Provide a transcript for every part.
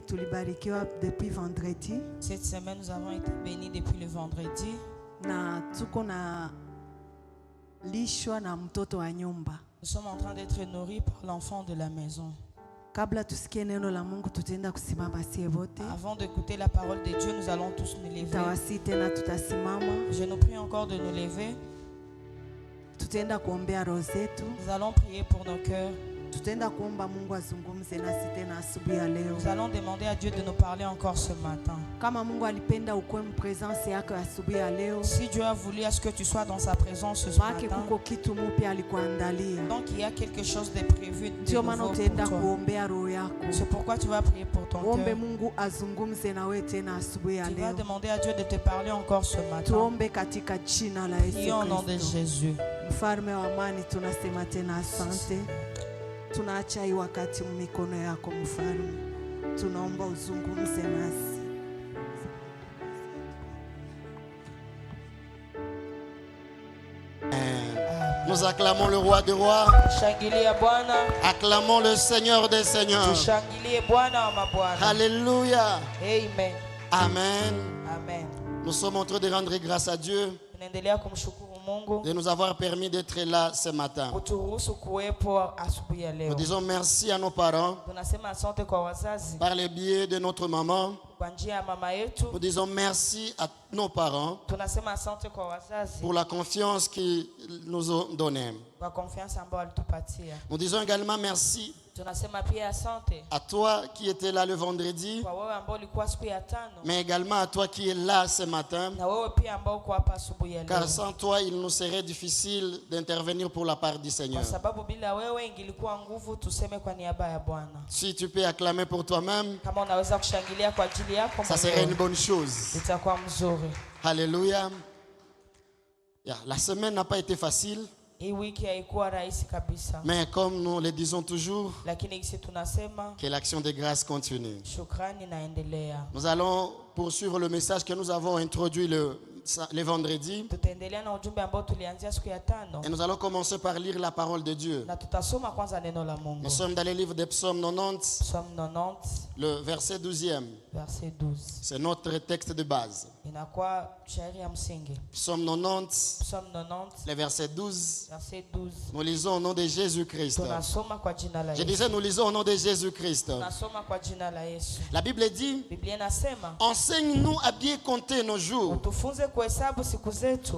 tulibarikiwa depuis vendredi. Cette semaine, nous avons été bénis depuis le vendredi. Na tuko na lishwa na mtoto wa nyumba. Nous sommes en train d'être nourris par l'enfant de la maison. Kabla tusikie neno la Mungu tutaenda kusimama sie wote. Avant d'écouter la parole de Dieu, nous allons tous nous lever. Tawasi tena tutasimama. Je nous prie encore de nous lever. Tutaenda kuombea roho zetu. Nous allons prier pour nos cœurs. Tutaenda kuomba Mungu azungumze nasi tena asubuhi ya leo. Nous allons demander à Dieu de nous parler encore ce matin. Kama Mungu alipenda ukue mpresence yako asubuhi ya leo. Si Dieu a voulu à ce que tu sois dans sa présence ce matin. Kuko kitu mpya alikuandalia. Donc il y a quelque chose de prévu de Ndio maana utaenda kuombea roho yako. C'est pourquoi tu vas prier pour ton cœur. Ombe Mungu azungumze na wewe tena asubuhi ya leo. Tu vas demander à Dieu de te parler encore ce matin. Tuombe katika jina la Yesu Kristo. Au nom de Jésus. Mfalme wa amani, tunasema tena asante. Tunaacha hii wakati mikono yako mfalme. Tunaomba uzungumze nasi. Nous acclamons le roi des rois. Acclamons le Seigneur des seigneurs. Alléluia. Amen. Amen. Amen. Nous sommes en train de rendre grâce à Dieu de nous avoir permis d'être là ce matin. Nous disons merci à nos parents par le biais de notre maman. Nous disons merci à nos parents pour la confiance qu'ils nous ont donnée. Nous disons également merci à toi qui étais là le vendredi, mais également à toi qui es là ce matin, car sans toi il nous serait difficile d'intervenir pour la part du Seigneur. Si tu peux acclamer pour toi-même, ça serait une bonne chose. Alléluia. La semaine n'a pas été facile. Mais comme nous le disons toujours, que l'action de grâce continue. Nous allons poursuivre le message que nous avons introduit le vendredi. Et nous allons commencer par lire la parole de Dieu. Nous sommes dans le livre des psaumes 90, le verset 12e. C'est notre texte de base. Psaume 90, le verset 12. Nous lisons au nom de Jésus-Christ. Je disais, nous lisons au nom de Jésus-Christ. La Bible dit, enseigne-nous à bien compter nos jours,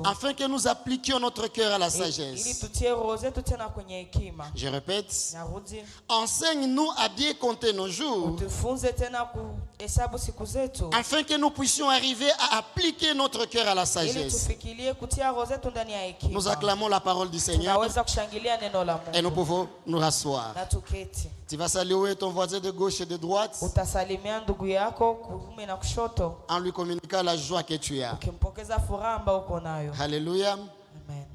afin que nous appliquions notre cœur à la sagesse. Je répète, enseigne-nous à bien compter nos jours, afin que nous puissions arriver à appliquer notre cœur à la sagesse. Nous acclamons la parole du Seigneur et nous pouvons nous rasseoir. Tu vas saluer ton voisin de gauche et de droite en lui communiquant la joie que tu as. Alléluia. Amen.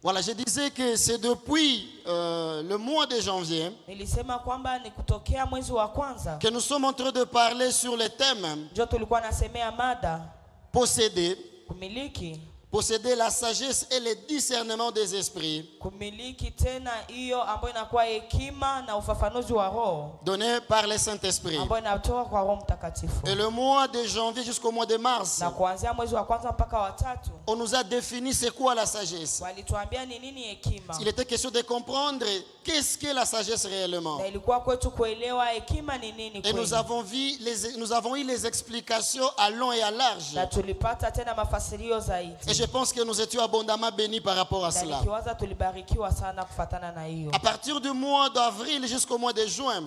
Voilà, je disais que c'est depuis le mois de janvier que nous sommes en train de parler sur le thème posséder la sagesse et le discernement des esprits, donné par le Saint-Esprit. Et le mois de janvier jusqu'au mois de mars, on nous a défini c'est quoi la sagesse. Il était question de comprendre qu'est-ce que la sagesse réellement. Et nous avons eu les explications à long et à large. Et je pense que nous étions abondamment bénis par rapport à cela. À partir du mois d'avril jusqu'au mois de juin,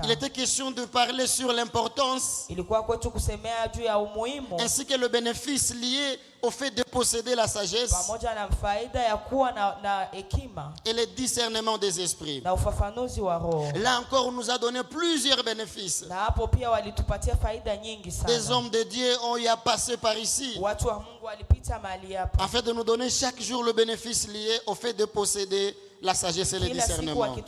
il était question de parler sur l'importance ainsi que le bénéfice lié au fait de posséder la sagesse et le discernement des esprits. Là encore, on nous a donné plusieurs bénéfices. Des hommes de Dieu ont eu à passer par ici afin de nous donner chaque jour le bénéfice lié au fait de posséder la sagesse et le discernement. Et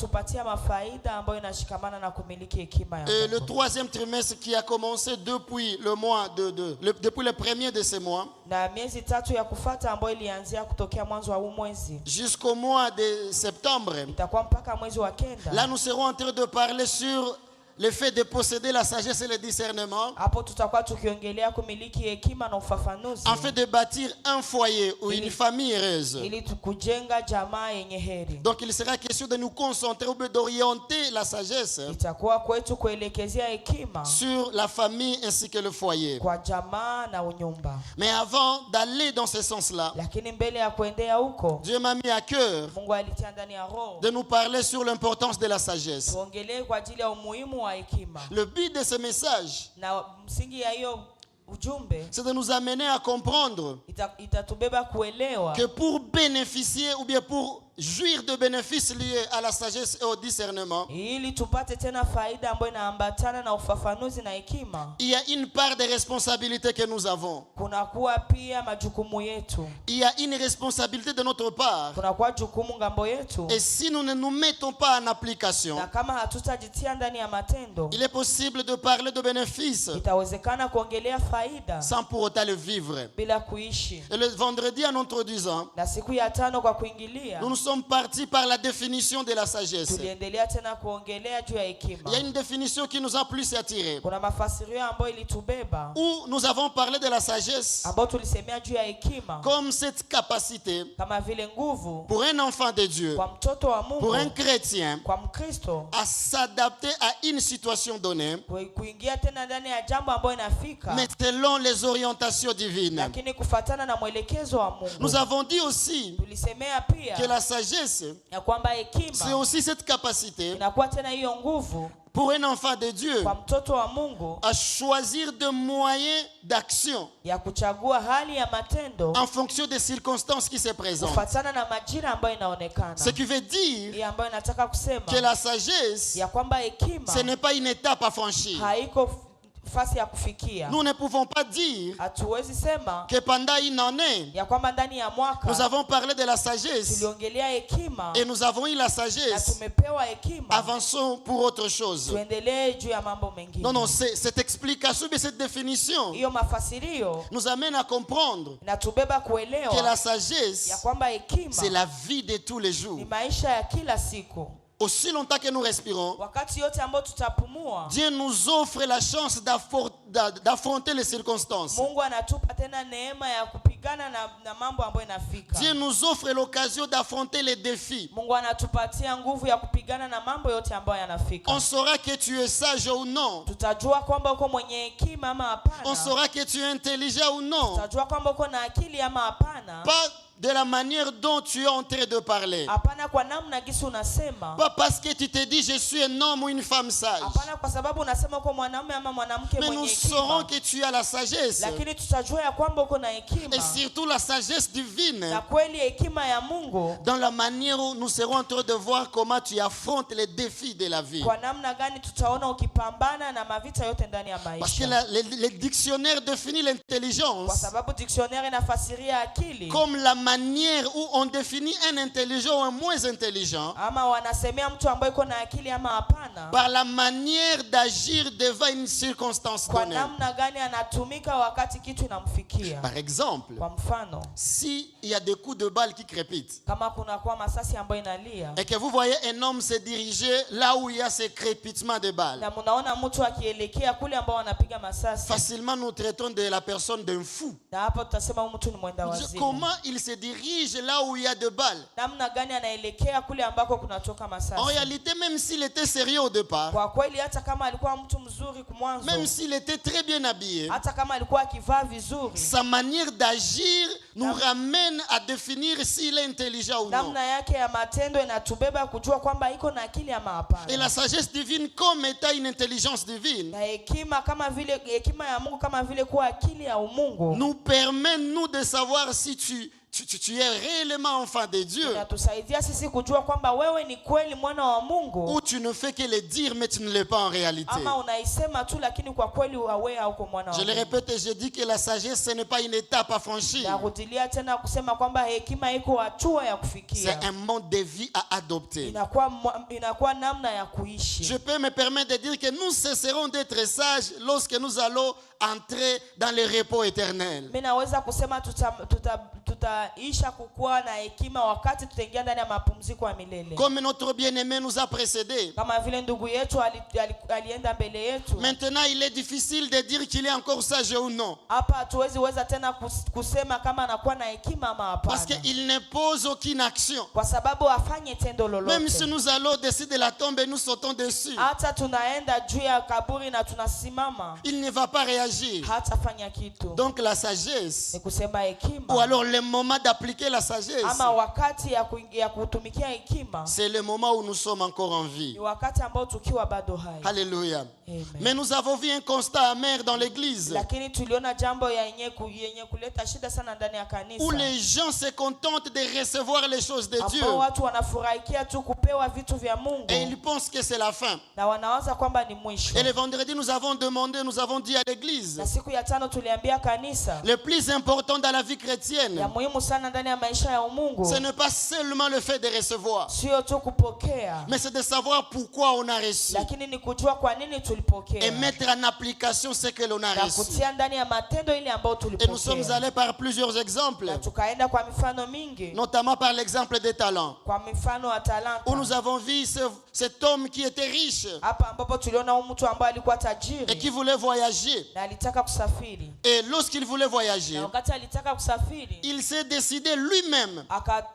le troisième trimestre qui a commencé depuis le mois depuis le premier de ce mois jusqu'au mois de septembre, là nous serons en train de parler sur le fait de posséder la sagesse et le discernement, hapo tutakuwa tukiongelea kumiliki hekima na ufafanuzi, afin de bâtir un foyer ou une famille heureuse. ili kujenga jamaa yenye heri. Donc il sera question de nous concentrer ou d'orienter la sagesse Itakuwa kwetu kuelekezea hekima sur la famille ainsi que le foyer. kwa jamaa na unyumba. Mais avant d'aller dans ce sens-là, Lakini mbele ya kuendea huko, Dieu m'a mis à cœur Mungu alitia ndani ya roho de nous parler sur l'importance de la sagesse. tuongelee kwa ajili ya umuhimu wa hekima. Le but de ce message, Na msingi ya hiyo ujumbe c'est de nous amener à comprendre itatubeba kuelewa que pour bénéficier ou bien pour jouir de bénéfices liés à la sagesse et au discernement, ili tupate tena faida ambayo inaambatana na ufafanuzi na hekima. il y a une part de responsabilité que nous avons. Kunakuwa pia majukumu yetu, Il y a une responsabilité de notre part. kunakuwa jukumu ngambo yetu, Et si nous ne nous mettons pas en application, na kama hatutajitia ndani ya matendo, il est possible de parler de bénéfices itawezekana kuongelea faida sans pour autant le vivre. bila kuishi. Et le vendredi, en introduisant, Na siku ya tano kwa kuingilia, nous sommes partis par la définition de la sagesse. tuliendelea tena kuongelea juu ya Il hekima. y a une définition qui nous a plus attirés. Kuna mafasirio ambayo ilitubeba, Où nous avons parlé de la sagesse ambayo tulisemea juu ya hekima comme cette capacité kama vile nguvu pour un enfant de Dieu, kwa mtoto wa pour un Mungu, chrétien, kwa Mkristo à s'adapter à une situation donnée, kuingia tena ndani ya jambo ambayo inafika, mais selon les orientations divines. lakini kufatana na mwelekezo wa Mungu. Nous avons dit aussi Tulisemea pia que la sagesse, ya kwamba c'est hekima aussi cette capacité inakuwa tena hiyo nguvu pour un enfant de Dieu kwa mtoto wa Mungu à choisir de moyens d'action ya kuchagua hali ya matendo en fonction des circonstances qui se présentent. kufatana na majira ambayo inaonekana. Ce qui veut dire Hii ambayo nataka kusema que la sagesse, ya kwamba hekima ce n'est pas une étape à franchir. haiko fasi ya kufikia. Nous ne pouvons pas dire Hatuwezi sema que pendant une année, ya kwamba ndani ya nous mwaka avons parlé de la sagesse tuliongelea hekima et nous avons eu la na sagesse. tumepewa hekima, Avançons pour autre chose. tuendelee juu ya mambo mengine. Non, non, cette explication, mais cette définition Hiyo mafasirio nous amène à comprendre inatubeba que kuelewa la ya sagesse, kwamba hekima c'est la vie de tous les jours. ni maisha ya kila siku. Aussi longtemps que nous respirons, Wakati yote ambao tutapumua, Dieu nous offre la chance d'affronter les circonstances. Mungu anatupa tena neema ya kupigana na mambo ambayo inafika. Dieu nous offre l'occasion d'affronter les défis. Mungu anatupatia nguvu ya kupigana na mambo yote ambayo yanafika. On saura que tu es sage ou non. Tutajua kwamba uko mwenye hekima ama hapana. On saura que tu es intelligent ou non. Tutajua kwamba uko na akili ama hapana. Pas de la manière dont tu es en train de parler. Hapana kwa namna gisi unasema. Pas parce que tu te dis je suis un homme ou une femme sage. Hapana kwa sababu unasema uko mwanamume ama mwanamke Mais mwenye nous hekima. saurons que tu as la sagesse. Lakini tutajua ya kwamba uko na Et hekima. surtout la sagesse divine. Na kweli hekima ya Mungu. Dans la manière où nous serons en train de voir comment tu affrontes les défis de la vie. Kwa namna gani tutaona ukipambana na mavita yote ndani ya maisha. Parce que le dictionnaire définit Kwa l'intelligence sababu dictionnaire inafasiria akili comme la manière où on définit un intelligent ou un moins intelligent ama wanasemea mtu ambaye iko na akili ama hapana, par la manière d'agir devant une circonstance kwa donnée. namna gani anatumika wakati kitu inamfikia. Par exemple, Kwa mfano, s'il y a des coups de balle qui crépitent kama kuna kwa masasi ambayo inalia et que vous voyez un homme se diriger là où il y a ces crépitements de balles, na mnaona mtu akielekea kule ambao anapiga masasi, facilement nous traitons de la personne d'un fou. na hapo tutasema huyu mtu ni mwenda wazimu. Comment il se dirige là où il y a de balles? Namna gani anaelekea kule ambako kunatoka En masasi. réalité, même s'il était sérieux au départ, Kwa kweli hata kama alikuwa mtu mzuri kumwanzo, même s'il était très bien habillé, hata kama alikuwa akivaa vizuri, sa manière d'agir nous ramène à définir s'il est intelligent ou non. namna yake ya matendo inatubeba kujua kwamba iko na akili ama hapana. Et la sagesse divine comme étant une intelligence divine Na hekima kama vile hekima ya Mungu kama vile kuwa akili ya umungu nous permet nous de savoir si tu es réellement enfant de Dieu inatusaidia sisi kujua kwamba wewe ni kweli mwana wa Mungu ou tu ne fais que le dire mais tu ne l'es pas en réalité. ama unaisema tu lakini kwa kweli wewe hauko mwana wa Je le Mungu. répète et je dis que la sagesse ce n'est pas une étape à franchir. Narudilia tena kusema kwamba hekima iko hatua ya C'est kufikia. un mode de vie à adopter. Inakuwa namna ya kuishi. Je peux me permettre de dire que nous cesserons d'être sages lorsque nous allons entrer dans le repos éternel. Mimi naweza kusema tutaisha kukua na hekima wakati tutaingia ndani ya mapumziko ya milele. Comme notre bien-aimé nous a précédés. Kama vile ndugu yetu alienda mbele yetu. Maintenant, il est difficile de dire qu'il est encore sage ou non. Hapa hatuwezi weza tena kusema kama anakuwa na hekima ama hapana. Parce qu'il ne pose aucune action. Kwa sababu afanye tendo lolote. Même si nous allons au-dessus de la tombe et nous sautons dessus. Hata tunaenda juu ya kaburi na tunasimama. Il ne va pas réagir. Hatafanya kitu. Donc la sagesse. Ni kusema hekima. Ou alors le moment d'appliquer la sagesse. Ama wakati ya kutumikia hekima. C'est le moment où nous sommes encore en vie. Ni wakati ambao tukiwa bado hai. Alléluia. Amen. Mais nous avons vu un constat amer dans l'église. Lakini tuliona jambo yenye kuleta shida sana ndani ya kanisa. Où les gens se contentent de recevoir les choses de Dieu. Ambao watu wanafurahikia tu kupewa vitu vya Mungu. Et ils pensent que c'est la fin. Na wanawaza kwamba ni mwisho. Et le vendredi nous avons dit à l'église. Na siku ya tano tuliambia kanisa. Le plus important dans la vie chrétienne. Ya muhimu sana ndani ya maisha ya Mungu. Ce n'est pas seulement le fait de recevoir. Sio tu kupokea. Mais c'est de savoir pourquoi on a reçu. Lakini ni kujua kwa nini tulipokea. Et mettre en application ce que l'on a reçu. Na kutia ndani ya matendo ile ambayo tulipokea. Et nous sommes allés par plusieurs exemples. Na tukaenda kwa mifano mingi. Notamment par l'exemple des talents. Kwa mifano wa talanta. Où nous avons vu cet homme qui était riche. Hapa ambapo tuliona mtu ambaye alikuwa tajiri. Et qui voulait voyager. Na alitaka kusafiri. Et lorsqu'il voulait voyager. Na wakati alitaka kusafiri. Il s'est décidé lui-même.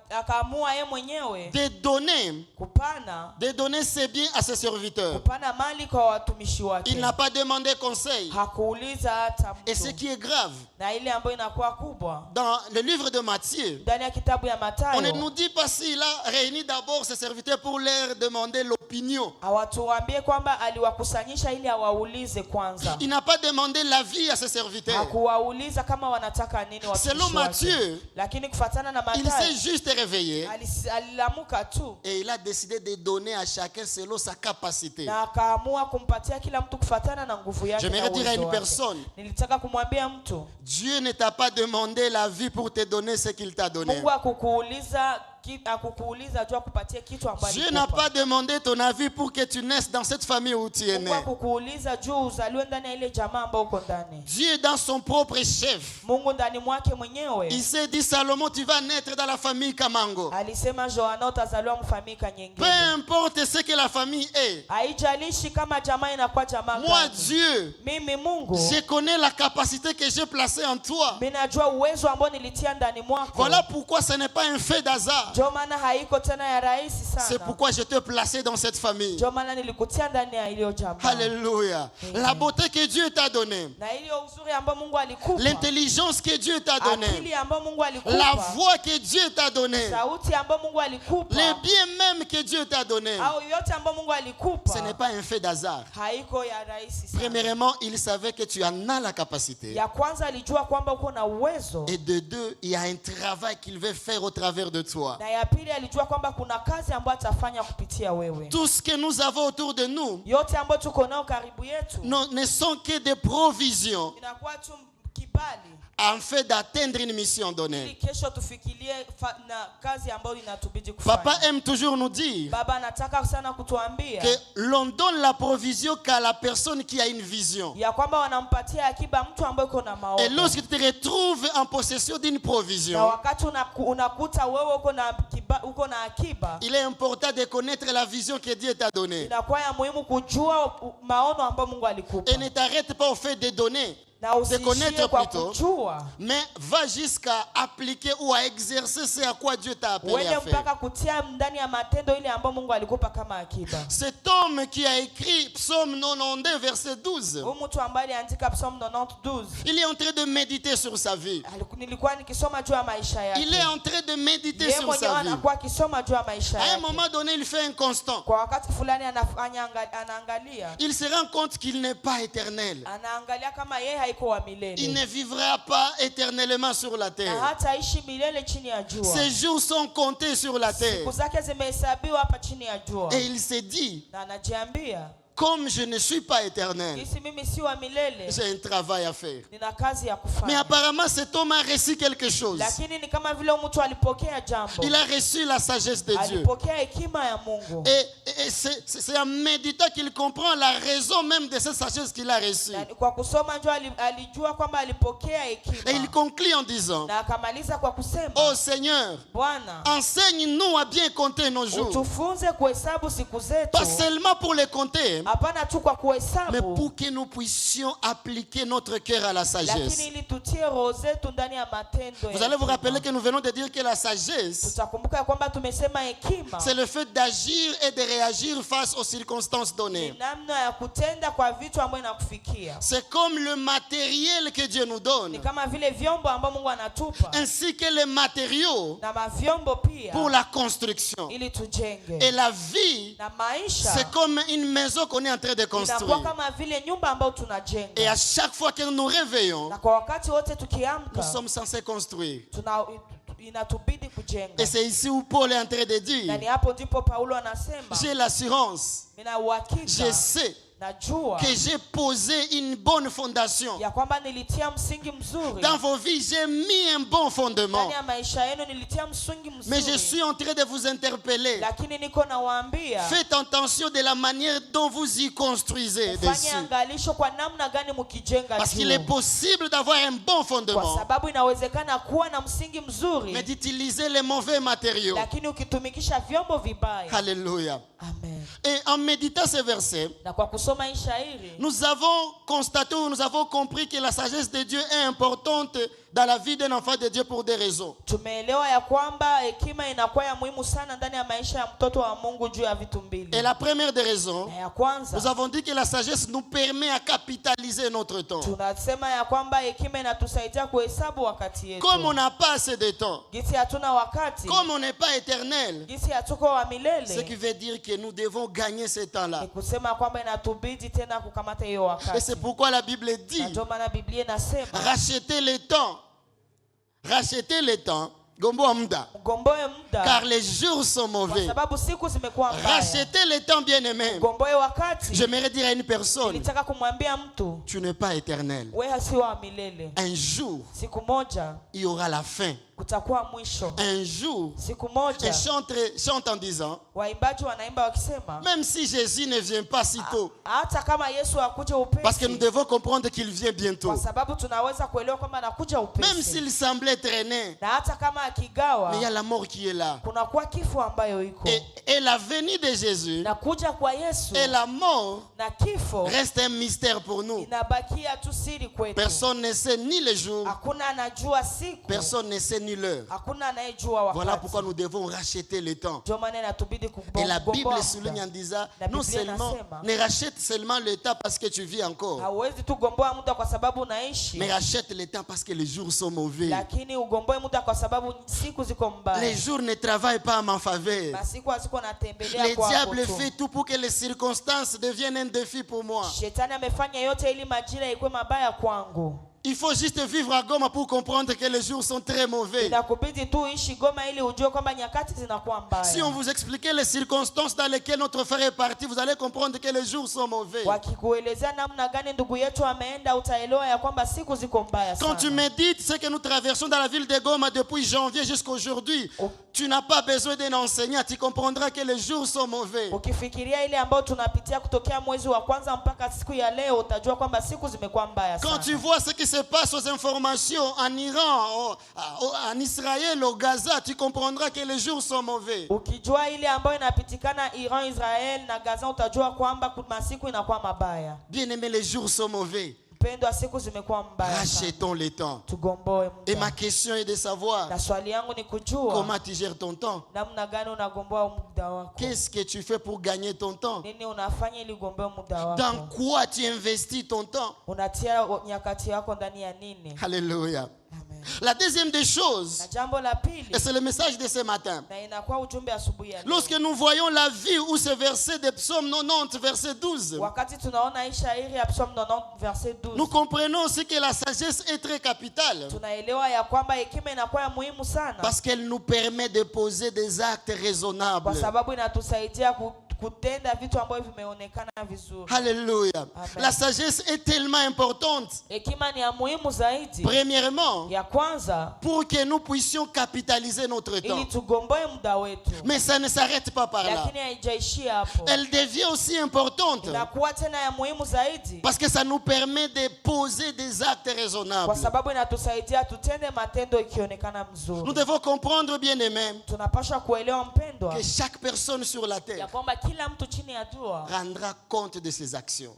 Akaamua yeye mwenyewe. De donner. Kupana. De donner ses biens à ses serviteurs. Kupana mali kwa watumishi wake. Il n'a pas demandé conseil. Hakuuliza hata mtu. Et ce qui est grave. Na ile ambayo inakuwa kubwa. Dans le livre de Matthieu. Ndani ya kitabu ya Mathayo. On ne nous dit pas s'il a réuni d'abord ses serviteurs pour leur demander l'opinion. Hawatuambie kwamba aliwakusanyisha ili awaulize kwanza. Il n'a pas demandé l'avis à ses serviteurs. Hakuwauliza kama wanataka nini watumishi wake. Selon Matthieu. Lakini kufuatana na Mathayo. Il s'est juste réveillé. Alilamuka tu. Et il a décidé de donner à chacun selon sa capacité. Na akaamua kumpatia kila mtu kufuatana na nguvu yake. J'aimerais dire à une personne. Nilitaka kumwambia mtu. Dieu ne t'a pas demandé la vie pour te donner ce qu'il t'a donné. Mungu akukuuliza jua kupatia kitu ambacho Dieu n'a pas demandé ton avis pour que tu naisses dans cette famille où tu es né. Mungu akukuuliza juu uzaliwe ndani ya ile jamaa ambayo uko ndani. Dieu dans son propre chef. Mungu ndani mwake mwenyewe. Il s'est dit Salomon, tu vas naître dans la famille Kamango. Alisema Joana utazaliwa mfamika nyingine. Peu importe ce que la famille est. Haijalishi kama jamaa inakuwa jamaa gani. Moi Dieu. Mimi Mungu. Je connais la capacité que j'ai placée en toi. Mimi najua uwezo ambao nilitia ndani mwako. Voilà pourquoi ce n'est pas un fait d'hasard. C'est pourquoi je t'ai placé dans cette famille. Alléluia. La beauté que Dieu t'a donnée. L'intelligence que Dieu t'a donnée. La voix que Dieu t'a donnée. Les biens même que Dieu t'a donnés. Ce n'est pas un fait d'hasard. Premièrement, il savait que tu en as la capacité. Et de deux, il y a un travail qu'il veut faire au travers de toi. Tout ce que nous avons autour de nous ne sont que des provisions en fait d'atteindre une mission donnée. Papa aime toujours nous dire que l'on donne la provision qu'à la personne qui a une vision. Et lorsque tu te retrouves en possession d'une provision, il est important de connaître la vision que Dieu t'a donnée. Et ne t'arrête pas au fait de donner. De connaître plutôt, mais va jusqu'à appliquer ou à exercer ce à quoi Dieu t'a appelé à faire. Cet homme qui a écrit Psaume 92 verset 12, il est en train de méditer sur sa vie. Il est en train de méditer sur sa vie. À un moment donné, il fait un constat. Il se rend compte qu'il n'est pas éternel. Il ne vivra pas éternellement sur la terre. Ses jours sont comptés sur la terre. Et il s'est dit, comme je ne suis pas éternel, j'ai un travail à faire. Mais apparemment, cet homme a reçu quelque chose. Il a reçu la sagesse de Dieu. Et c'est en méditant qu'il comprend la raison même de cette sagesse qu'il a reçue. Et il conclut en disant, oh Seigneur, enseigne-nous à bien compter nos jours. Pas seulement pour les compter, mais pour que nous puissions appliquer notre cœur à la sagesse. Vous allez vous rappeler que nous venons de dire que la sagesse, c'est le fait d'agir et de réagir face aux circonstances données. C'est comme le matériel que Dieu nous donne, ainsi que les matériaux pour la construction. Et la vie, c'est comme une maison qu'on est en train de construire. Et à chaque fois que nous nous réveillons, nous sommes censés construire. Et c'est ici où Paul est en train de dire, j'ai l'assurance, je sais que j'ai posé une bonne fondation. Dans vos vies, j'ai mis un bon fondement. Mais je suis en train de vous interpeller. Faites attention de la manière dont vous y construisez dessus. Parce qu'il est possible d'avoir un bon fondement, mais d'utiliser les mauvais matériaux. Alléluia. Amen. Et en méditant ces versets, nous avons constaté ou nous avons compris que la sagesse de Dieu est importante dans la vie d'un enfant de Dieu pour des raisons. Et la première des raisons, nous avons dit que la sagesse nous permet à capitaliser notre temps. Comme on n'a pas assez de temps, comme on n'est pas éternel, ce qui veut dire que nous devons gagner ce temps-là. Et c'est pourquoi la Bible dit, rachetez le temps. Rachetez le temps. Car les jours sont mauvais. Rachetez le temps, bien-aimé. J'aimerais dire à une personne, tu n'es pas éternel. Un jour, il y aura la fin. Un jour, et chante en disant, même si Jésus ne vient pas si tôt, parce que nous devons comprendre qu'il vient bientôt. Même s'il semblait traîner, mais il y a la mort qui est là. Et la venue de Jésus et la mort reste un mystère pour nous. Personne ne sait ni le jour, personne ne sait ni l'heure. Voilà pourquoi nous devons racheter le temps. Et la Bible souligne en disant, non seulement, ne rachète seulement le temps parce que tu vis encore, mais rachète le temps parce que les jours sont mauvais. Les jours ne travaillent pas à ma faveur. Le diable fait tout pour que les circonstances deviennent un défi pour moi. Il faut juste vivre à Goma pour comprendre que les jours sont très mauvais. Si on vous expliquait les circonstances dans lesquelles notre frère est parti, vous allez comprendre que les jours sont mauvais. Quand tu médites ce que nous traversons dans la ville de Goma depuis janvier jusqu'à aujourd'hui, tu n'as pas besoin d'un enseignant, tu comprendras que les jours sont mauvais. Quand tu vois ce qui se passe aux informations en Iran, en Israël, au Gaza, tu comprendras que les jours sont mauvais. Bien aimé, les jours sont mauvais. Rachetons le temps. Et ma question est de savoir comment tu gères ton temps. Qu'est-ce que tu fais pour gagner ton temps? Dans quoi tu investis ton temps? Alléluia. La deuxième des choses, et c'est le message de ce matin, lorsque nous voyons la vie où ce verset de Psaume 90, verset 12, nous comprenons aussi que la sagesse est très capitale, parce qu'elle nous permet de poser des actes raisonnables. kutenda vitu ambavyo vimeonekana vizuri. Alléluia. Amen. La sagesse est tellement importante. Hekima ni ya muhimu zaidi. Premièrement, Ya kwanza, pour que nous puissions capitaliser notre temps. ili tugomboe muda wetu. Mais ça ne s'arrête pas par là. Lakini haijaishia hapo. Elle devient aussi importante. Inakuwa tena ya muhimu zaidi. Parce que ça nous permet de poser des actes raisonnables. Kwa sababu inatusaidia tutende matendo ikionekana mzuri. Nous devons comprendre, bien-aimés, Tunapaswa kuelewa mpendwa, que chaque personne sur la ya terre kwamba kila mtu chini ya jua rendra compte de ses actions.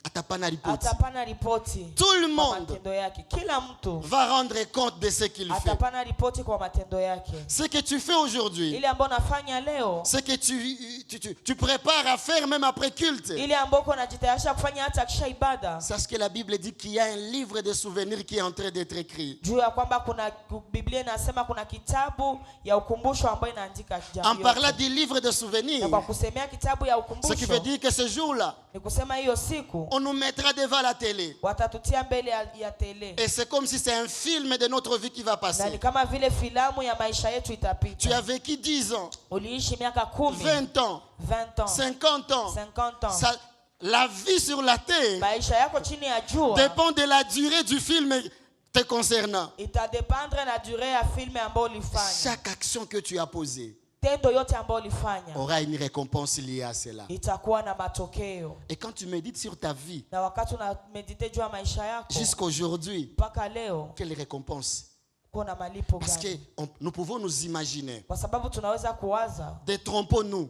atapana ripoti. Tout le kwa monde matendo yake. Kila mtu va rendre compte de ce qu'il fait. atapana ripoti kwa matendo yake. Ce que tu fais aujourd'hui, Ile ambayo nafanya leo, ce que tu prépares à faire même après culte. ile ambayo unajitayarisha kufanya hata kisha ibada. Sache que la Bible dit qu'il y a un livre de souvenirs qui est en train d'être écrit. Juu ya kwamba kuna Biblia inasema kuna kitabu ya ukumbusho ambayo inaandika jambo. En parlant du livre de souvenirs, Na kwa kusemea kitabu ya ce qui veut ukumbusho, dire que ce jour-là, ni kusema hiyo siku on nous mettra devant la télé. watatutia mbele ya tele. Et c'est comme si c'est un film de notre vie qui va Na passer. ni kama vile filamu ya maisha yetu Tu itapita. as vécu 10 ans, Uliishi miaka 10, 20 ans, 20 ans, 50 ans. 50 ans. La vie sur la terre Maisha yako chini ya jua dépend de la durée du film te concernant. itadependre na durée ya filme ambayo ulifanya. Chaque action que tu as posée Tendo yote ambayo ulifanya aura une récompense liée à cela. itakuwa na matokeo. Et quand tu médites sur ta vie, Na wakati una medite juu ya maisha yako jusqu'à aujourd'hui, mpaka leo, quelle récompense? kuna malipo Parce que gani? nous pouvons nous imaginer. Kwa sababu tunaweza kuwaza, Détrompons-nous.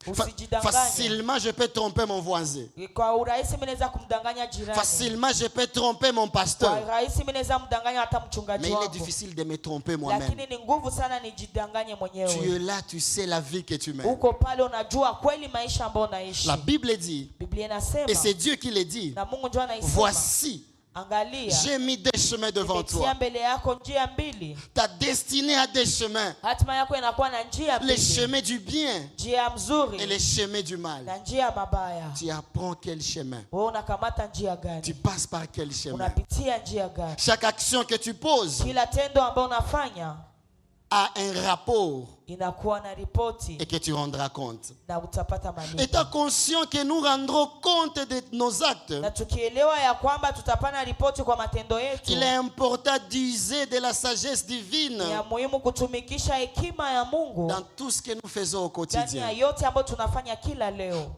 usijidanganye. Facilement, je peux tromper mon voisin. Kwa urahisi mimi naweza kumdanganya jirani. Facilement, je peux tromper mon Kwa pasteur. urahisi mimi naweza mdanganya hata Mais mchungaji il est wangu. difficile de me tromper moi-même. Lakini ni nguvu sana nijidanganye Tu mwenyewe. es là, tu sais la vie que tu mènes. Uko pale unajua kweli maisha ambayo unaishi. La Bible dit, Biblia inasema, et c'est Dieu qui le dit, na Mungu ndiye anaisema, voici, angalia, j'ai mis des chemins devant nimetia toi. mbele yako njia mbili. Ta destinée a des chemins. Hatima yako inakuwa na njia Les mbili. chemins du bien Njia et mzuri les chemins du mal. na njia mabaya. Tu apprends quel chemin. Wewe unakamata njia Tu gani? passes par quel chemin. Unapitia njia gani? Chaque action que tu poses Kila tendo ambalo unafanya a un rapport inakuwa na ripoti et que tu rendras compte. na utapata malipo. Étant conscient que nous rendrons compte de nos actes, Na tukielewa ya kwamba tutapana ripoti kwa matendo yetu, il est important d'user de la sagesse divine ni ya muhimu kutumikisha hekima ya Mungu dans tout ce que nous faisons au ndani ya quotidien. yote ambayo tunafanya kila leo.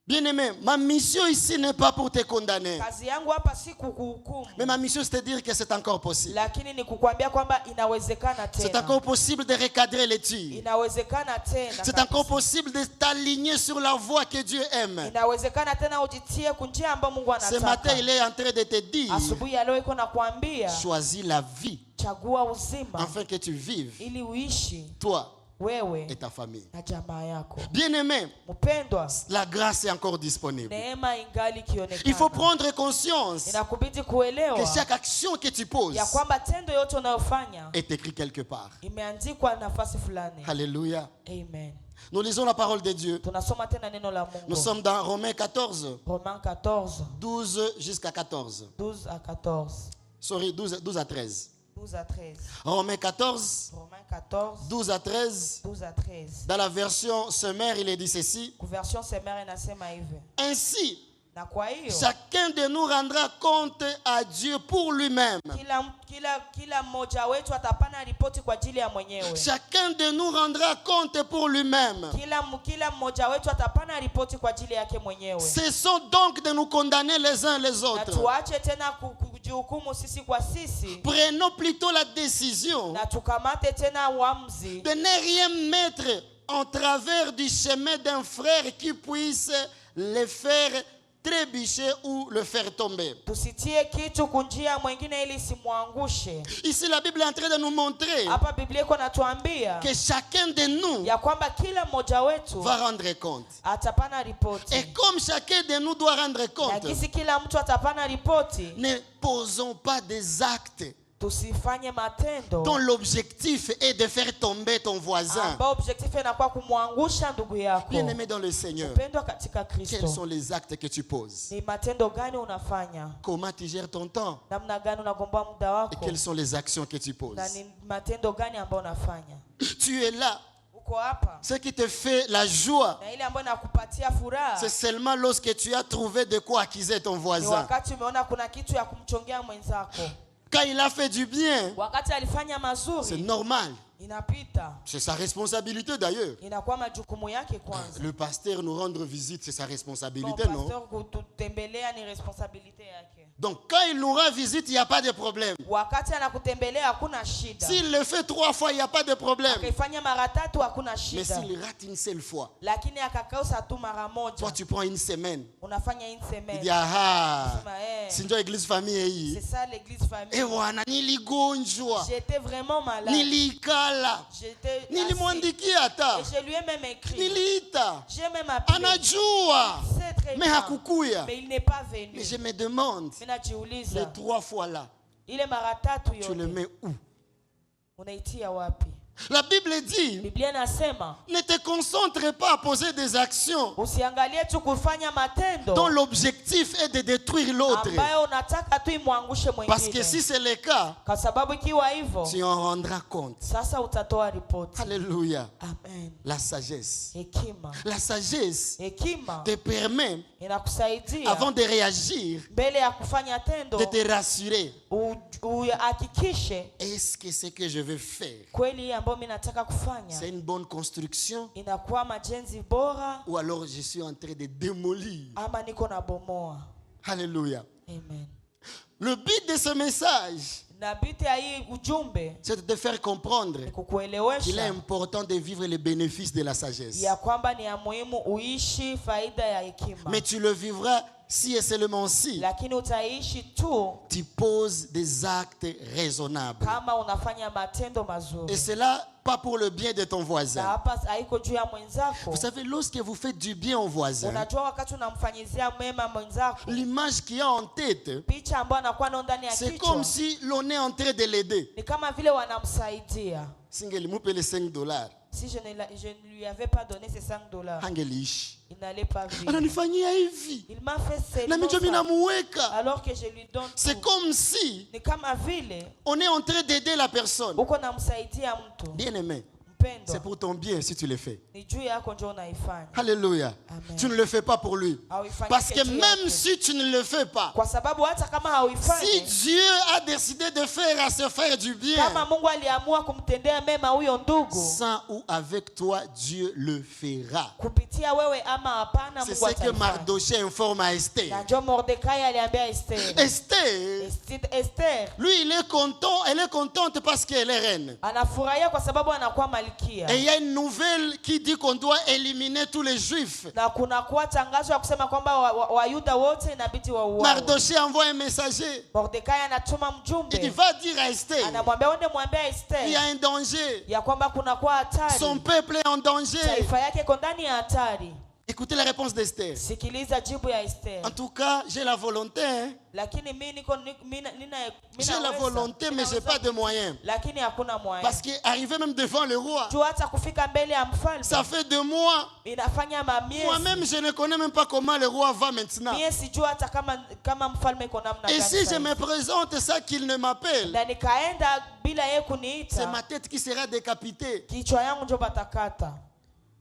Bien-aimé, ma mission ici n'est pas pour te condamner. Kazi yangu hapa si kukuhukumu, Mais ma mission, c'est de dire que c'est encore possible. lakini ni kukuambia kwamba inawezekana C'est tena. encore possible de recadrer les tirs. Inawezekana tena. C'est encore possible de t'aligner sur la voie que Dieu aime. Inawezekana tena ujitie kunjia ambayo Mungu Ce matin, anataka. il est en train de te dire, Asubuhi ya leo iko na kuambia, choisis la vie chagua uzima afin que tu vives, ili uishi toi wewe et ta famille. na jamaa yako. Bien-aimé, Mpendwa, la grâce est encore disponible. neema ingali kionekana. Il faut prendre conscience Inakubidi que kuelewa chaque action que tu poses ya kwamba tendo yote unayofanya est écrit quelque part. imeandikwa nafasi fulani. Alléluia. Amen. Nous lisons la parole de Dieu. Tunasoma tena neno la Nous Mungu. sommes dans Romains 14, Romains 14, 12 jusqu'à 14. 12 à 14. Sorry, 12 à 13. 12 à 13. Romains 14, Romains 14, 12 à 13. 12 à 13. Dans la version sommaire, il est dit ceci. Version Semere inasema hivi. Ainsi, Na kwa hiyo chacun de nous rendra compte à Dieu pour lui-même. kila mmoja wetu atapana ripoti kwa ajili ya mwenyewe. Chacun de nous rendra compte pour lui-même. Kila mmoja wetu atapana ripoti kwa ajili yake mwenyewe. Cessons donc de nous condamner les uns les Na autres. tuache tena kujihukumu sisi kwa sisi. Prenons plutôt la décision Na tukamate tena uamuzi de ne rien mettre en travers du chemin d'un frère qui puisse le faire trébucher ou le faire tomber. tusitie kitu kunjia mwingine ili simwangushe. Ici, la Bible est en train de nous montrer Hapa Biblia iko natuambia que chacun de nous ya kwamba kila mmoja wetu va rendre compte. atapana ripoti. Et comme chacun de nous doit rendre Na compte, kisi kila mtu atapana ripoti, ne posons pas des actes tusifanye matendo dont l'objectif est de faire tomber ton voisin. ambao objectif inakuwa kumwangusha ndugu yako. Bien-aimé dans le Seigneur, Upendwa katika quels Kristo, sont les actes que tu poses? ni matendo gani unafanya? Comment tu gères ton temps? Namna gani unagomboa muda Et wako? quelles sont les actions que tu Na poses? ni matendo gani ambayo unafanya? Tu es là, Ce qui te fait la joie, na ile ambayo inakupatia furaha, c'est seulement lorsque tu as trouvé de quoi accuser ton ni voisin. wakati umeona kuna kitu ya kumchongea mwenzako. Quand il a fait du bien, Wakati alifanya mazuri, c'est normal. inapita. C'est sa responsabilité d'ailleurs. Inakuwa majukumu yake kwanza. Le pasteur nous rendre visite, c'est sa responsabilité, Bon, non? pasteur kututembelea ni responsabilité yake. Donc quand il nous rend visite, il n'y a pas de problème. Wakati anakutembelea hakuna shida. S'il le fait 3 fois, il n'y a pas de problème. Akifanya mara 3 hakuna Mais shida. s'il rate une seule fois, Lakini akakosa tu mara moja, toi tu prends une semaine. unafanya une Il semaine. dit ah, Sema, si ndio église famille hii. c'est ça l'église famille. Eh wana niligonjwa. J'étais vraiment malade. Nilikala. J'étais Nilimwandikia hata. et je lui ai même écrit. Niliita. J'ai même appelé. Anajua. C'est très Mais bien. hakukuya. Mais il n'est pas venu. Mais je me demande, Mimi najiuliza, les 3 fois là, ile mara 3 tu le yote mets où? unaitia wapi? La Bible dit, Biblia inasema ne te concentre pas à poser des actions usiangalie tu kufanya matendo dont l'objectif est de détruire l'autre. ambayo unataka tu imwangushe Parce que mwingine. si c'est le cas, Kwa sababu ikiwa hivyo, tu en rendras compte. sasa utatoa ripoti. Alléluia. Amen. La sagesse. Hekima. La sagesse Hekima te permet, inakusaidia avant de réagir, mbele ya kufanya tendo de te rassurer. uhakikishe Est-ce que ce que je veux faire, kweli ambayo mimi nataka kufanya c'est une bonne construction inakuwa majenzi bora ou alors je suis en train de démolir? ama niko na bomoa. Alléluia. Amen. Le but de ce message, Na biti ya hii ujumbe c'est de te faire comprendre ni qu'il est kukuelewesha important de vivre les bénéfices de la sagesse. ya kwamba ni ya muhimu uishi faida ya hekima. Mais tu le vivras si et seulement si Lakini utaishi tu tu poses des actes raisonnables. kama unafanya matendo mazuri. Et cela pas pour le bien de ton Na voisin. hapa haiko juu ya mwenzako. Vous savez, lorsque vous faites du bien au voisin, Unajua wakati unamfanyizia mema mwenzako, l'image qu'il y a en tête, picha ambayo anakuwa nayo ndani ya c'est kichwa comme si l'on est en train de l'aider. ni kama vile wanamsaidia. Singeli mupe les $5. Si je ne lui avais pas donné ces $5, Angeliishi. il n'allait pas vivre. Ananifanyia hivi. Il m'a fait Na mimi seulement ça, namuweka. alors que je lui donne C'est tout. comme si Ni kama vile on est en train d'aider la personne. uko namsaidia mtu. Bien aimé, Mpendwa, c'est pour ton bien si tu le fais. ni juu yako ndio unaifanya. Alléluia. Amen. Tu ne le fais pas pour lui. Hauifanyi Parce que juu même yake. si tu ne le fais pas, Kwa sababu hata kama si hauifanyi, Dieu a décidé de faire à se faire du bien, kama Mungu aliamua kumtendea mema huyo ndugu, sans ou avec toi, Dieu le fera. kupitia wewe ama hapana, C'est Mungu ce que ataifanya. Mardochée informe à Na Esther. ndio Mordekai aliambia Esther. Esther, Esther lui, il est content, elle est contente parce qu'elle est reine. anafurahia kwa sababu anakuwa malkia. Et il y a une nouvelle qui dit qu'on doit éliminer tous les juifs. Na kuna kuwa tangazo ya kusema kwamba Wayuda wote inabidi wauawe. Mardochée envoie un messager. Mordekai anatuma Il dit, mjumbe. va dire à Esther, Anamwambia uende mwambie il y a Esther un danger. ya kwamba kuna kuwa hatari. Son peuple est en danger. Taifa yake iko ndani ya hatari. Écoutez la réponse d'Esther. Sikiliza jibu ya Esther. En tout cas, j'ai la volonté. Hein. Lakini mimi niko J'ai la volonté, mais je n'ai pas de moyens. Lakini hakuna moyo. Parce qu'arriver même devant le roi, Tu hata kufika mbele ya mfalme. ça fait 2 mois. Inafanya mamiezi. Moi-même, je ne connais même pas comment le roi va maintenant. Mie sijui hata kama mfalme iko namna Et gani. si je sasa. me présente ça qu'il ne m'appelle, Na nikaenda bila yeye c'est kuniita, ma tête qui sera décapitée. kichwa yangu ndio batakata.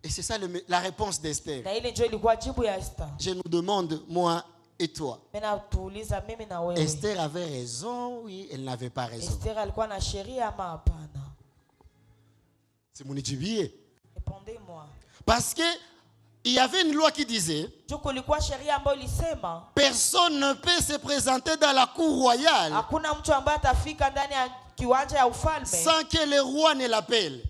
Et c'est ça la réponse d'Esther. Na ile ndio ilikuwa jibu ya Esther. Je nous demande, moi et toi, Mimi natuuliza mimi na wewe. Esther avait raison, oui, elle n'avait pas raison. Esther alikuwa na sheria ama hapana? C'est mon étudié. Répondez-moi. Parce que il y avait une loi qui disait, Juu kulikuwa sheria ambayo ilisema personne ne peut se présenter dans la cour royale hakuna mtu ambaye atafika ndani ya kiwanja ya ufalme sans que le roi ne l'appelle.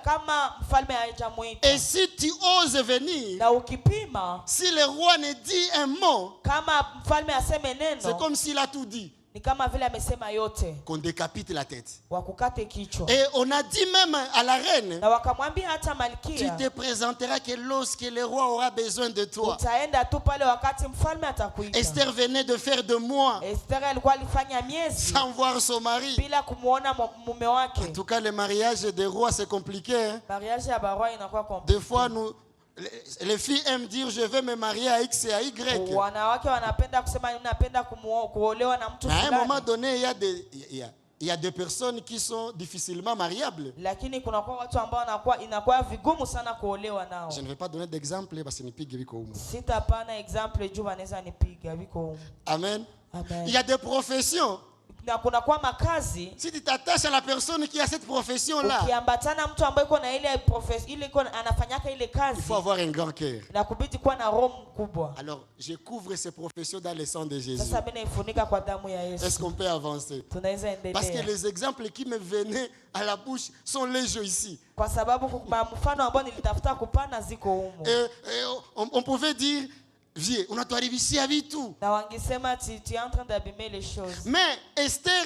kama mfalme hajamuita. Et si tu oses venir, Na ukipima si le roi ne dit un mot, kama mfalme aseme c'est neno, comme s'il a tout dit, ni kama vile amesema yote, qu'on décapite la tête. wakukate kichwa. Et on a dit même à la reine, Na wakamwambia hata tu malkia, te présenteras que lorsque le roi aura besoin de toi. utaenda tu pale wakati mfalme atakuita. Esther venait de faire 2 mois Esther alikuwa alifanya miezi sans voir son mari. bila kumuona mume wake. En tout cas, le mariage des rois, c'est compliqué. Hein? Mariage ya barua inakuwa compliqué. Des fois, les filles aiment dire je vais me marier à X et à Y. Wanawake wanapenda kusema napenda kuolewa na mtu À un moment fulani. donné, il y a des personnes qui sont difficilement mariables. Lakini kuna kwa watu ambao inakuwa vigumu sana kuolewa nao. Je ne vais pas donner d'exemple parce que nipige biko humo. Sitapana exemple juu wanaweza nipiga biko humo. Amen. Amen. Il y a des professions. Na kuna kwa makazi. Si tu t'attaches à la personne qui a cette profession là, ukiambatana mtu ambaye iko na ile profession ile iko anafanyaka ile kazi, il faut avoir un grand cœur. Na kubidi kuwa na roho mkubwa. Alors, je couvre ces professions dans le sang de Jésus. Sasa mimi naifunika kwa damu ya Yesu. Est-ce qu'on peut avancer? Tunaweza endelea. Parce que les exemples qui me venaient à la bouche sont légers ici. Kwa sababu mfano ambao nilitafuta kupana ziko humo. On pouvait dire, vieux, on a tout arrivé ici à tout. Na wangesema tu es en train d'abîmer les choses. Mais Esther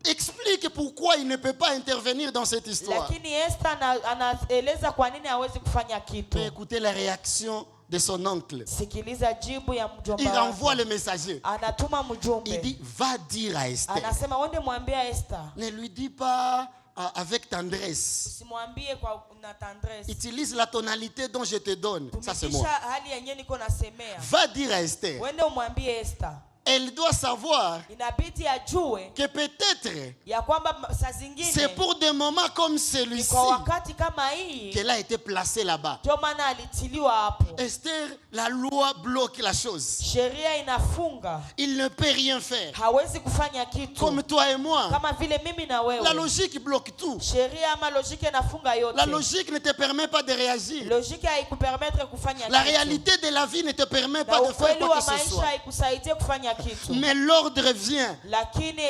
explique pourquoi il ne peut pas intervenir dans cette histoire. Lakini Esther anaeleza kwa nini hawezi kufanya kitu. Mais écoutez la réaction de son oncle. Sikiliza jibu ya mjomba. Il renvoie le messager. Anatuma mjumbe. Il dit, va dire à Esther. Anasema wende mwambie Esther. Ne lui dis pas avec tendresse. Usimwambie kwa na tendresse. Utilise la tonalité dont je te donne. Ça c'est moi. Hali yenyewe niko nasemea. Va dire à Esther. Wende umwambie Esther. Elle doit savoir inabidi ajue que peut-être ya kwamba saa zingine c'est pour des moments comme celui-ci kwa wakati kama hii qu'elle a été placée là-bas. ndio maana alitiliwa hapo. Esther, la loi bloque la chose. Sheria inafunga. Il ne peut rien faire. Hawezi kufanya kitu. Comme toi et moi. Kama vile mimi na wewe. La logique bloque tout. Sheria ama logique inafunga yote. La logique ne te permet pas de réagir. Logique haikupermettre kufanya kitu. La réalité de la vie ne te permet pas de faire quoi que ce soit. Haikusaidie kufanya kitu. Mais l'ordre vient. Lakini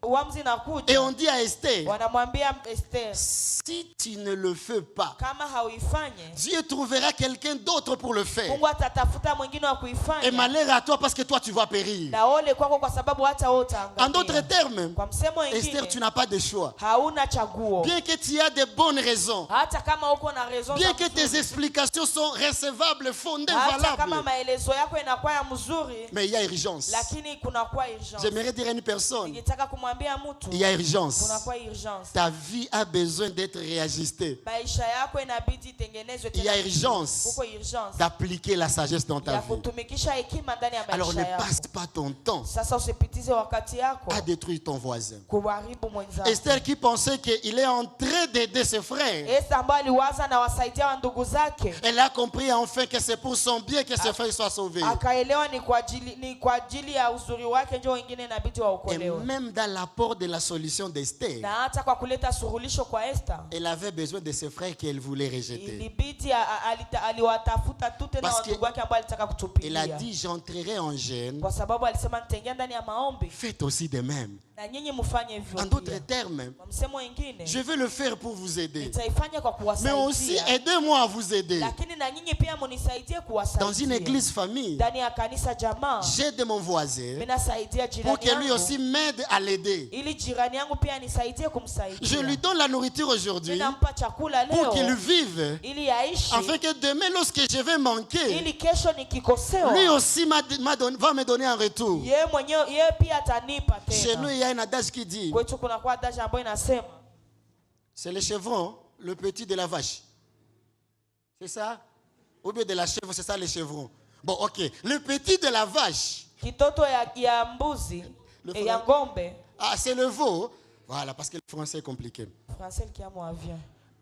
uamuzi nakuja. Et on dit à Esther, wanamwambia Esther, si tu ne le fais pas, kama hauifanye, Dieu trouvera quelqu'un d'autre pour le faire. Mungu atatafuta mwingine wa kuifanya. Et malheur à toi parce que toi tu vas périr. Na ole kwako kwa sababu hata wewe utaangamia. En d'autres termes, kwa msemo mwingine, Esther, tu n'as pas de choix. Hauna chaguo. Bien que tu aies de bonnes raisons, hata kama uko na raison, bien que tes explications sont recevables, fondées, hata valables, kama maelezo yako inakuwa ya mzuri, mais il y a urgence. lakini kuna kwa urgence. J'aimerais dire à une personne, ningetaka kumwambia mtu, il y a urgence. kuna kwa urgence. Ta vie a besoin d'être réajustée. Maisha yako inabidi tengenezwe tena. Il y a urgence d'appliquer la sagesse dans ta vie. Alors ne passe pas ton temps à détruire ton voisin. Esther qui pensait qu'il est en train d'aider ses frères, elle a compris enfin que c'est pour son bien que ses frères soient sauvés. Et même dans l'apport de la solution d'Esther, elle avait besoin de ses frères qu'elle voulait rejeter. Parce qu'elle a dit, j'entrerai en jeûne. Faites aussi de même. En d'autres termes, je veux le faire pour vous aider. Mais aussi, aidez-moi à vous aider. Dans une église famille, j'aide mon voisin pour que lui aussi m'aide à l'aider. Je lui donne la nourriture aujourd'hui pour qu'il vive, afin que demain, lorsque je vais manquer, lui aussi va me donner un retour. Chez nous, il y a un adage qui dit, c'est le chevron, le petit de la vache. C'est ça? Ou bien de la chèvre, c'est ça le chevron. Bon, ok. Le petit de la vache. Ah, c'est le veau. Voilà, parce que le français est compliqué.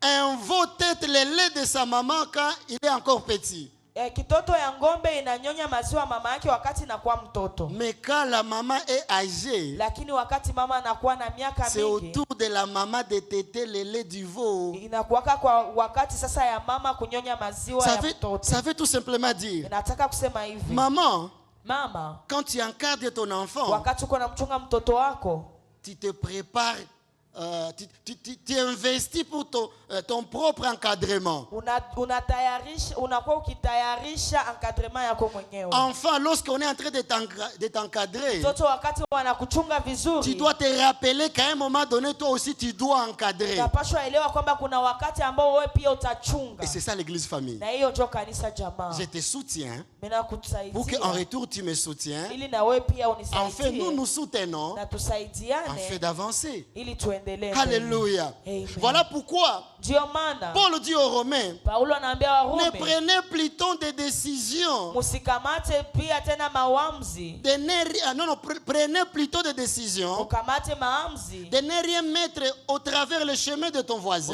Un veau tête le lait de sa maman quand il est encore petit. Kitoto ya ngombe inanyonya maziwa mama yake wakati inakuwa mtoto. Mais quand la maman est âgée, lakini wakati mama anakuwa na miaka mingi, c'est autour de la maman de téter le lait du veau. Inakuwa kwa wakati sasa ya mama kunyonya maziwa ya mtoto. Ça veut tout simplement dire, nataka kusema hivi, maman, mama, quand tu encadres ton enfant, wakati uko na mchunga mtoto wako, tu te prépares, tu investis pour ton propre encadrement. Enfin, lorsqu'on est en train de t'encadrer, tu dois te rappeler qu'à un moment donné, toi aussi, tu dois encadrer. Et c'est ça l'église famille. Je te soutiens pour qu'en retour, tu me soutiens. Enfin, nous nous soutenons afin d'avancer. Alléluia. Voilà pourquoi Paul dit aux Romains, ne prenez plutôt des décisions. Prenez plutôt des décisions de ne rien mettre au travers le chemin de ton voisin.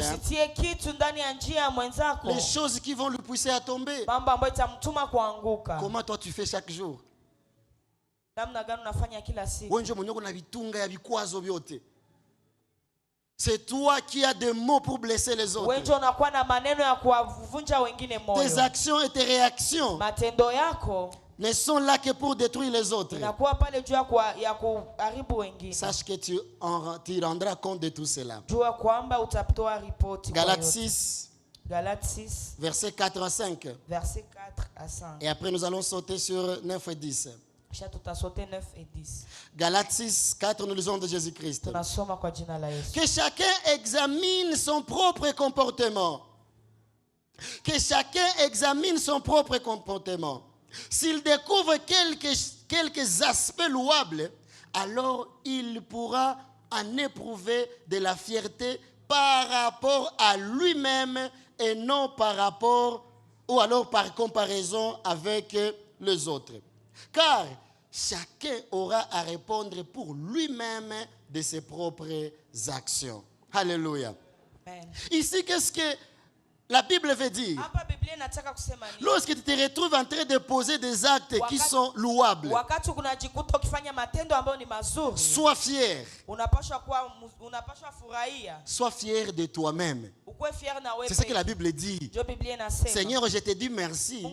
Les choses qui vont le pousser à tomber. Comment toi tu fais chaque jour? C'est toi qui as des mots pour blesser les autres. Tes actions et tes réactions ne sont là que pour détruire les autres. Sache que tu rendras compte de tout cela. Galates 6, versets 4 à 5. Et après nous allons sauter sur 9 et 10. Galates 6, 4, nous lisons de Jésus-Christ. Que chacun examine son propre comportement. Que chacun examine son propre comportement. S'il découvre quelques aspects louables, alors il pourra en éprouver de la fierté par rapport à lui-même et non par rapport ou alors par comparaison avec les autres. Car chacun aura à répondre pour lui-même de ses propres actions. Alléluia. Amen. Ici, qu'est-ce que la Bible veut dire? Lorsque tu te retrouves en train de poser des actes qui sont louables, sois fier. Sois fier de toi-même. C'est ce que la Bible dit. Seigneur, je te dis merci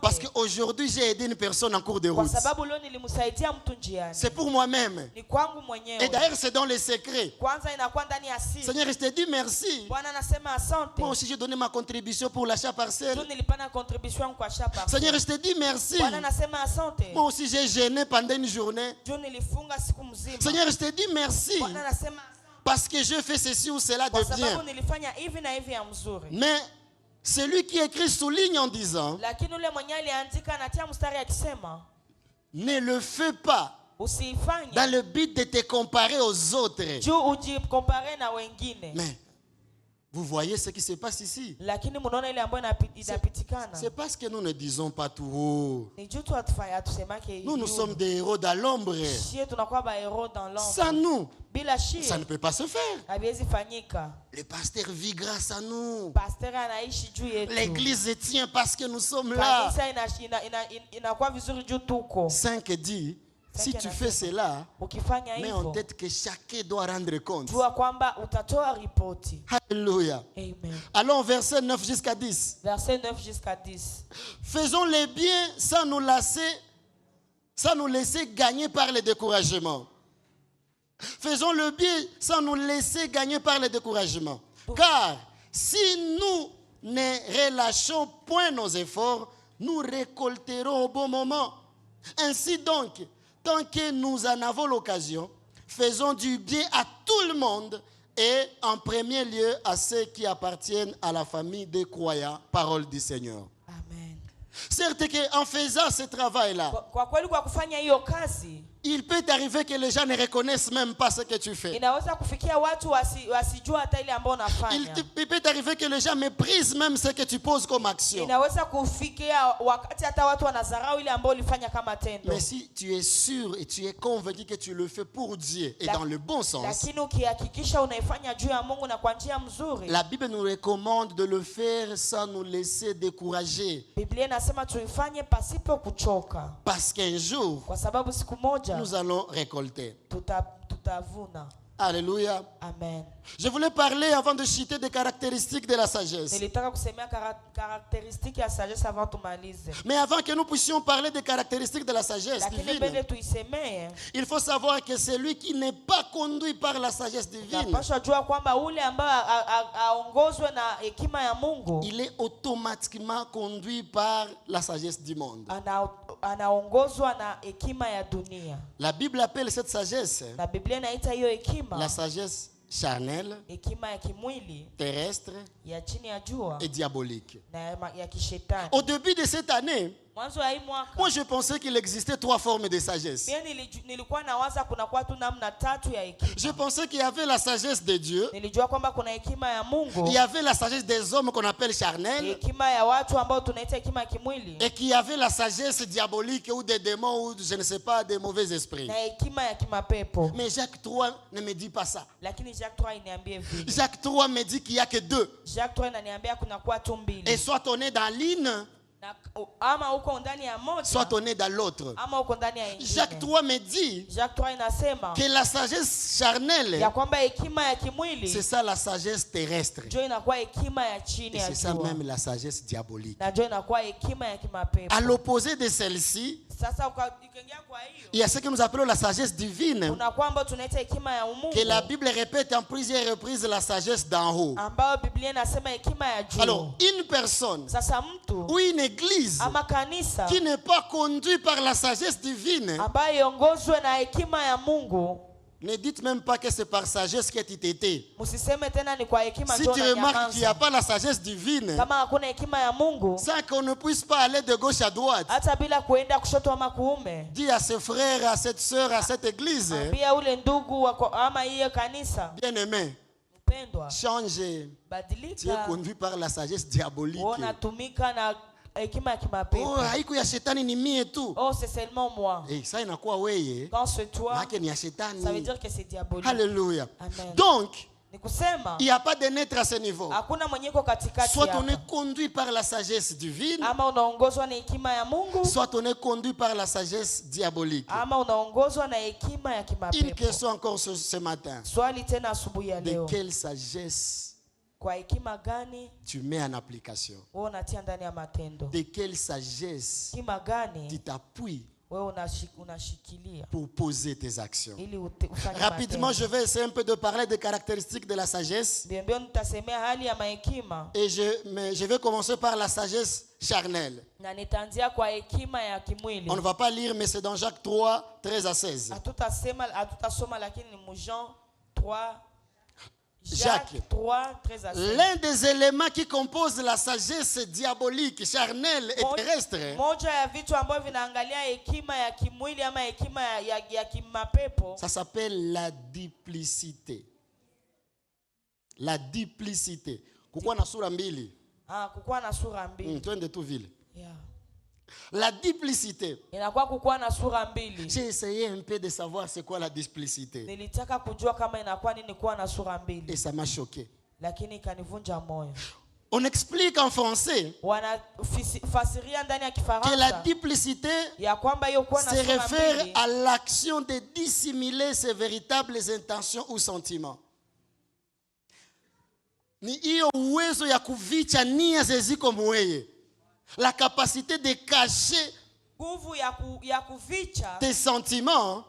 parce qu'aujourd'hui j'ai aidé une personne en cours de route. C'est pour moi-même. Et d'ailleurs c'est dans les secrets. Seigneur, je te dis merci. Moi aussi j'ai donné ma contribution pour l'achat partiel. Seigneur, je te dis merci. Moi aussi j'ai jeûné pendant une journée. Seigneur, je te dis merci parce que je fais ceci ou cela de bien. Mais celui qui écrit souligne en disant, ne le fais pas dans le but de te comparer aux autres. Mais vous voyez ce qui se passe ici. C'est parce que nous ne disons pas tout haut. Nous sommes des héros dans l'ombre. Sans nous, ça ne peut pas se faire. Le pasteur vit grâce à nous. L'église tient parce que nous sommes là. 5 dit, si tu fais cela, mets en tête que chacun doit rendre compte. Alléluia. Allons verset 9 jusqu'à 10. Faisons les biens sans nous laisser gagner par le découragement. Faisons le bien sans nous laisser gagner par le découragement. Car si nous ne relâchons point nos efforts, nous récolterons au bon moment. Ainsi donc, tant que nous en avons l'occasion, faisons du bien à tout le monde et en premier lieu à ceux qui appartiennent à la famille des croyants. Parole du Seigneur. Amen. Certes qu'en faisant ce travail-là, il peut arriver que les gens ne reconnaissent même pas ce que tu fais. Il peut arriver que les gens méprisent même ce que tu poses comme action. Mais si tu es sûr et tu es convaincu que tu le fais pour Dieu et dans le bon sens, la Bible nous recommande de le faire sans nous laisser décourager. Parce qu'un jour, nous allons récolter. Alléluia. Amen. Je voulais parler avant de citer des caractéristiques de la sagesse. Mais avant que nous puissions parler des caractéristiques de la sagesse divine, il faut savoir que celui qui n'est pas conduit par la sagesse divine, il est automatiquement conduit par la sagesse du monde. La Bible appelle cette sagesse la sagesse charnelle, terrestre et diabolique. Au début de cette année, Moi, je pensais qu'il existait 3 formes de sagesse. Je pensais qu'il y avait la sagesse de Dieu. Il y avait la sagesse des hommes qu'on appelle charnels. Et qu'il y avait la sagesse diabolique ou des démons ou je ne sais pas, des mauvais esprits. Mais Jacques 3 ne me dit pas ça. Jacques 3 me dit qu'il n'y a que 2. Et soit on est dans l'une, soit on est dans l'autre. Jacques 3 me dit que la sagesse charnelle, c'est ça la sagesse terrestre. Et c'est ça même la sagesse diabolique. À l'opposé de celle-ci, il y a ce que nous appelons la sagesse divine, que la Bible répète en plusieurs reprises la sagesse d'en haut. Alors, une personne ou une église qui n'est pas conduite par la sagesse divine, ne dites même pas que c'est par sagesse que tu t'étais. Si tu remarques qu'il n'y a pas la sagesse divine, sans qu'on ne puisse pas aller de gauche à droite, dis à ce frère, à cette soeur, à cette église, bien aimé, change. Tu es conduit par la sagesse diabolique. Oh, haiko ya shetani ni mie tu. Oh, c'est seulement moi. Et ça inakuwa weye. Quand c'est toi, ça veut dire que c'est diabolique. Alléluia. Amen. Donc, il n'y a pas de naître à ce niveau. Soit on est conduit par la sagesse divine, soit on est conduit par la sagesse diabolique. Une question encore ce matin. De quelle sagesse tu mets en application? De quelle sagesse tu t'appuies pour poser tes actions? Rapidement, je vais essayer un peu de parler des caractéristiques de la sagesse. Et je vais commencer par la sagesse charnelle. On ne va pas lire, mais c'est dans Jacques 3, 13 à 16. Jacques 3, 13 à 16. L'un des éléments qui composent la sagesse diabolique, charnelle et terrestre, ça s'appelle la duplicité. La duplicité. Kukua na sura mbili. Twende tu vile. La duplicité. J'ai essayé un peu de savoir c'est quoi la duplicité. Et ça m'a choqué. On explique en français que la duplicité se réfère à l'action de dissimuler ses véritables intentions ou sentiments. Ni hiyo uwezo ya kuficha nia zeziko mweye. La capacité de cacher tes sentiments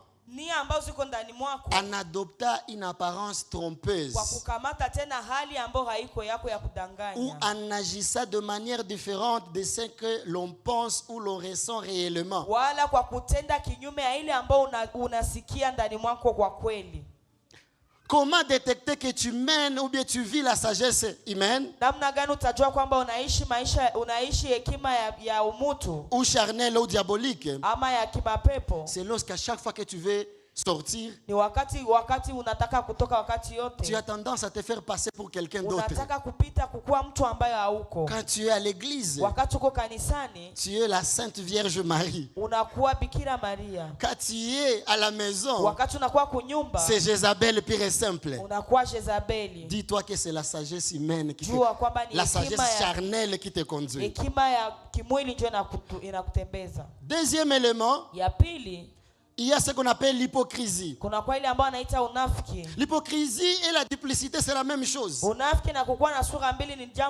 en adoptant une apparence trompeuse ou en agissant de manière différente de ce que l'on pense ou l'on ressent réellement. Comment détecter que tu mènes ou bien tu vis la sagesse humaine ou charnelle ou diabolique? C'est lorsqu'à chaque fois que tu veux sortir, tu as tendance à te faire passer pour quelqu'un d'autre. Quand tu es à l'église, tu es la Sainte Vierge Marie. Quand tu es à la maison, c'est Jézabel pire et simple. Dis-toi que c'est la sagesse humaine, la sagesse charnelle qui te conduit. Deuxième élément, il y a ce qu'on appelle l'hypocrisie. L'hypocrisie et la duplicité, c'est la même chose.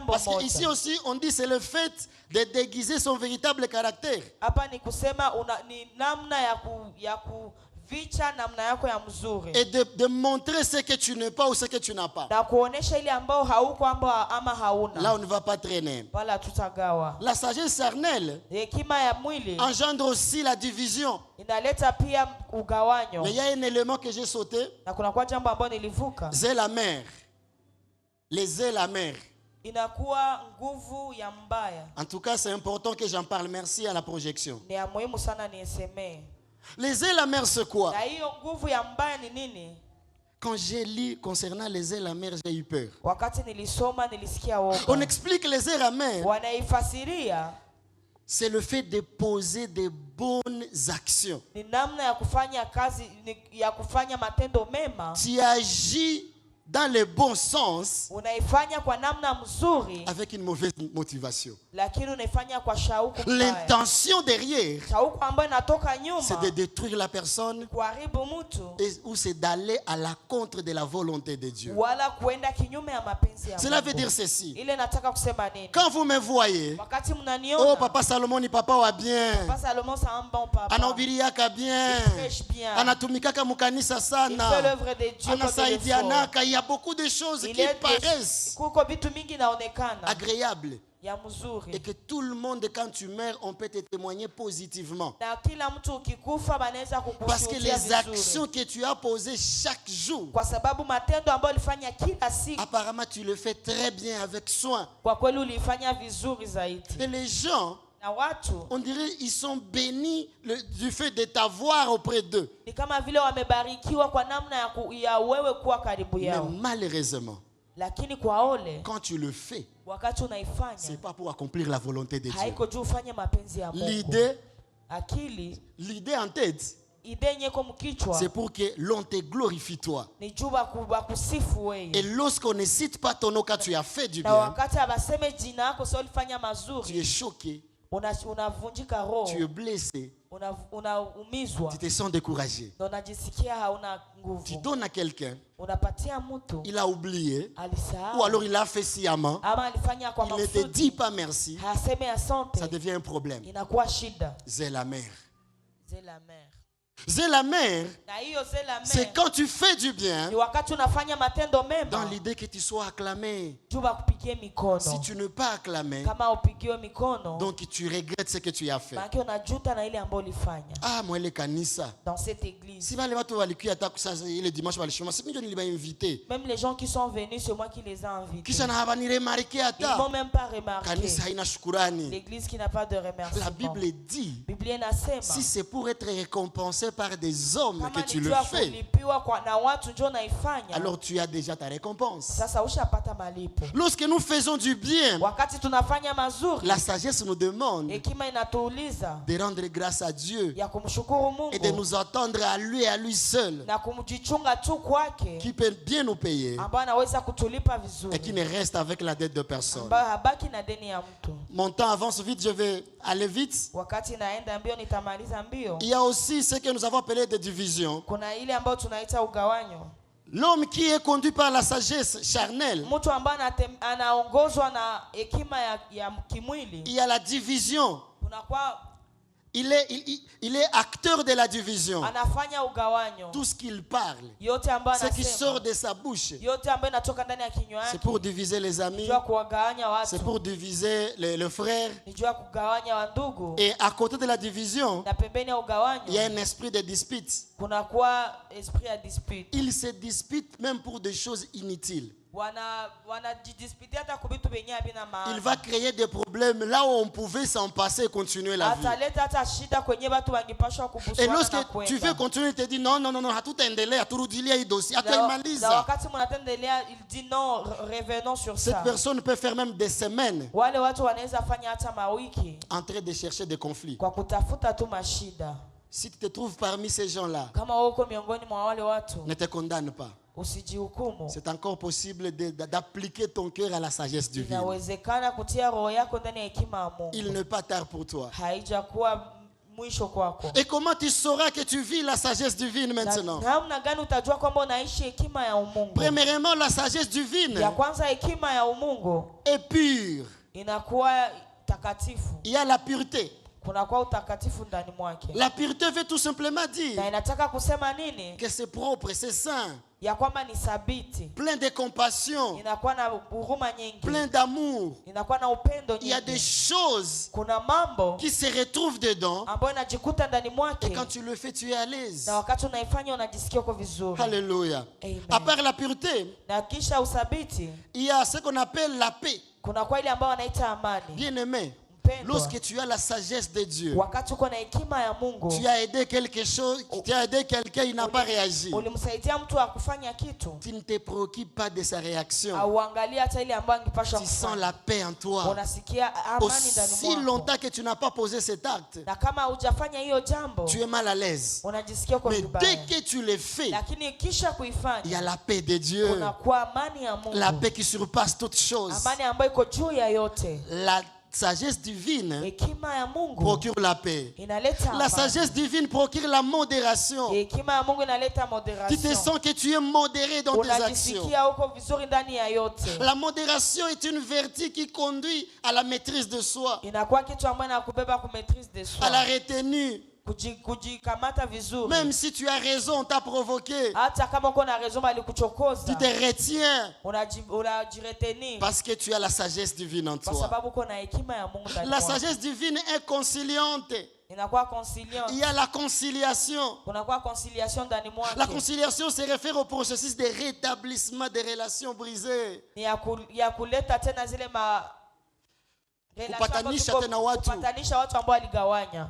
Parce qu'ici aussi, on dit c'est le fait de déguiser son véritable caractère. Et de montrer ce que tu n'es pas ou ce que tu n'as pas. Là, on ne va pas traîner. La sagesse charnelle engendre aussi la division. Mais il y a un élément que j'ai sauté. C'est la mère. Les ailes amères. inakuwa nguvu ya mbaya. En tout cas, c'est important que j'en parle. Merci à la projection. Ni ya muhimu sana nisemee. Les ailes amères, c'est quoi? Na hiyo nguvu ya mbaya ni nini? Quand j'ai lu concernant les ailes amères, j'ai eu peur. Wakati nilisoma nilisikia woga. On explique les ailes amères. Wanaifasiria C'est le fait de poser des bonnes actions. ni namna ya kufanya kazi, ya kufanya matendo mema. Tu agis dans le bon sens Unaifanya kwa namna mzuri avec une mauvaise motivation. lakini unaifanya kwa shauku mbaya. L'intention derrière, Shauku ambayo inatoka nyuma c'est de détruire la personne kuharibu mtu ou c'est d'aller à la contre de la volonté de Dieu. wala kuenda kinyume ya mapenzi ya Cela veut Mungu. dire ceci. Ile nataka kusema nini? Quand vous me voyez, Wakati mnaniona, oh papa Salomon ni papa wa bien, Papa Salomon c'est un bon papa. anahubiriaka bien, Il prêche bien. anatumikaka mukanisa Il fait sana, l'œuvre de Dieu comme il le faut. anasaidianaka. Il y a beaucoup de choses Il qui est paraissent kuko vitu mingi naonekana agréables ya et mzuri. que tout le monde, quand tu meurs, on peut te témoigner positivement. Na kila mtu ukikufa banaweza Parce que kukushuhudia les actions vizuri. que tu as posées chaque jour, Kwa sababu matendo ambayo ulifanya kila siku apparemment tu le fais très bien avec soin. kwa kweli ulifanya vizuri zaidi. Et les gens, Na watu on dirait ils sont bénis du fait de t'avoir auprès d'eux. ni kama vile wamebarikiwa kwa namna ya wewe kuwa karibu Mais yao. malheureusement, Lakini kwa ole quand tu le fais, wakati unaifanya c'est pas pour accomplir la volonté de Dieu. haiko juu ufanye mapenzi ya Mungu. L'idée en tête, Ide nyeko mkichwa c'est pour que l'on te glorifie toi. ni juu bakusifu wewe. Et lorsqu'on ne cite pas ton nom quand tu as fait du Na bien, wakati abaseme jina yako sio ulifanya tu es mazuri, choqué, unavunjika roho, tu es blessé, unaumizwa, tu te sens découragé. na unajisikia hauna Tu nguvu. donnes à quelqu'un, Unapatia mtu il a oublié, alisahau ou alors il a fait sciemment, ama alifanya kwa il ne te dit makusudi, pas merci, haseme asante, ça devient un problème. inakuwa shida. C'est la mère. C'est la mère. C'est la mère, Na hiyo c'est la c'est mère. quand tu fais du bien, Ni wakati unafanya matendo dans mema l'idée que tu sois acclamé. juu bakupigie mikono. Si tu n'es pas acclamé, Kama upigiwe mikono, donc tu regrettes ce que tu as fait. maana unajuta na ile ambayo ulifanya Ah, moi le kanisa. dans cette église. Si wale watu walikuwa hata le dimanche walishoma, si mimi niliba invité. Même les gens qui sont venus, c'est moi qui les ai invités. Kisha na habani remarqué Ils hata. m'ont même pas remarqué. Kanisa haina shukurani. L'église qui n'a pas de remerciement. La Bible dit, Biblia inasema si c'est pour être récompensé par des hommes que kama tu le nijua fais, kulipiwa na watu ndio naifanya, alors tu as déjà ta récompense. sasa ushapata malipo. Lorsque nous faisons du bien, Wakati tunafanya mazuri, la sagesse nous demande hekima inatuuliza de rendre grâce à Dieu ya kumshukuru et de Mungu nous attendre à lui et à lui seul, na kumjichunga tu kwake, qui peut bien nous payer ambaye anaweza kutulipa et qui vizuri, ne reste avec la dette de personne. ambaye habaki na deni ya mtu. Mon temps avance vite, je vais aller vite. Wakati naenda mbio nitamaliza mbio. Il y a aussi ce que nous avons appelé des divisions. Kuna ile ambayo tunaita ugawanyo. L'homme qui est conduit par la sagesse charnelle, Mtu ambaye anaongozwa na hekima ya kimwili, il y a la division. kunakuwa Il est acteur de la division. anafanya ugawanyo. Tout ce qu'il parle, Yote ambayo ce qui sort anasema, de sa bouche, yote ambayo inatoka ndani ya kinywa c'est yake, pour diviser les amis, nijua kuwagawanya c'est watu, pour diviser le frère. nijua kugawanya wandugu. Et à côté de la division, Na pembeni ya ugawanyo il y a un esprit de dispute. kunakuwa esprit ya dispute. Il se dispute même pour des choses inutiles. Wanajidispute hata kubitu benye habina maana. Il va créer des problèmes là où on pouvait s'en passer et continuer la vie. Ataleta hata shida kwenye watu wangepashwa Et kubuswana lorsque na tu veux kwenda. continuer, il te dit non, hatuendelea, haturudilia hii dossier, Na hatuimaliza. wakati mnatendelea, il dit non, revenons sur Cette ça. personne peut faire même des semaines Wale watu wanaweza fanya hata mawiki en train de chercher des conflits. kwa kutafuta tu mashida. Si tu te trouves parmi ces gens-là, Kama uko miongoni mwa wale watu, ne te condamne pas. usijihukumu. C'est encore possible d'appliquer ton cœur à la sagesse divine. Inawezekana kutia roho yako ndani ya hekima ya Mungu. Il n'est pas tard pour toi. Haijakuwa mwisho kwako. Et comment tu sauras que tu vis la sagesse divine maintenant? Namna gani utajua kwamba unaishi hekima ya umungu? Premièrement, la sagesse divine Ya kwanza, hekima ya umungu est pure. inakuwa takatifu. Il y a la pureté. Kunakuwa utakatifu ndani mwake. La pureté veut tout simplement dire Na inataka kusema nini? que c'est propre, c'est saint, Ya kwamba ni sabiti, plein de compassion, inakuwa na huruma nyingi, plein d'amour. inakuwa na upendo Il y a des nyingi. choses Kuna mambo qui se retrouvent dedans ambayo inajikuta ndani mwake, et quand tu le fais, tu es à l'aise. na wakati unaifanya unajisikia uko vizuri. Alléluia. Amen. À part la pureté, Na kisha usabiti, il y a ce qu'on appelle la paix. kuna kwa ile ambao wanaita amani. Bien-aimé, lorsque tu as la sagesse de Dieu, wakati uko na hekima ya Mungu, tu as aidé quelque chose, tu as aidé quelqu'un, il n'a pas réagi. ulimsaidia mtu akufanya kitu, Tu ne te préoccupes pas de sa réaction. auangalia hata ile ambayo angepasha Tu kufanya. sens la paix en toi. Unasikia amani ndani Aussi mwako. longtemps que tu n'as pas posé cet acte, Na kama hujafanya hiyo jambo, tu es mal à l'aise. unajisikia kwa Mais vibaya. dès que tu le fais, Lakini kisha il y a kuifanya, la paix de Dieu. kuna kwa amani ya Mungu. La paix qui surpasse toutes choses. Amani ambayo iko juu ya yote. La sagesse divine Hekima ya Mungu procure la paix. inaleta La amani. sagesse divine procure la modération. Hekima ya Mungu inaleta Tu te moderation. sens que tu es modéré dans tes actions. Unajisikia uko vizuri ndani ya yote. La modération est une vertu qui conduit à la maîtrise de soi, Inakuwa kitu ambacho inakubeba ku maîtrise de soi. à la retenue. Kujikamata vizuri. Même si tu as raison, on t'a provoqué, Hata kama uko na raison bali kuchokoza. tu te retiens Unajiretenir. parce que tu as la sagesse divine en Kwa toi. sababu uko na hekima ya Mungu ndani La mwako. sagesse divine est conciliante. Inakuwa conciliant. Il y a la conciliation. Kunakuwa conciliation ndani mwako. La conciliation se réfère au processus de rétablissement des relations brisées. Ni ya kuleta tena zile Kupatanisha tena watu. kupatanisha watu ambao waligawanya.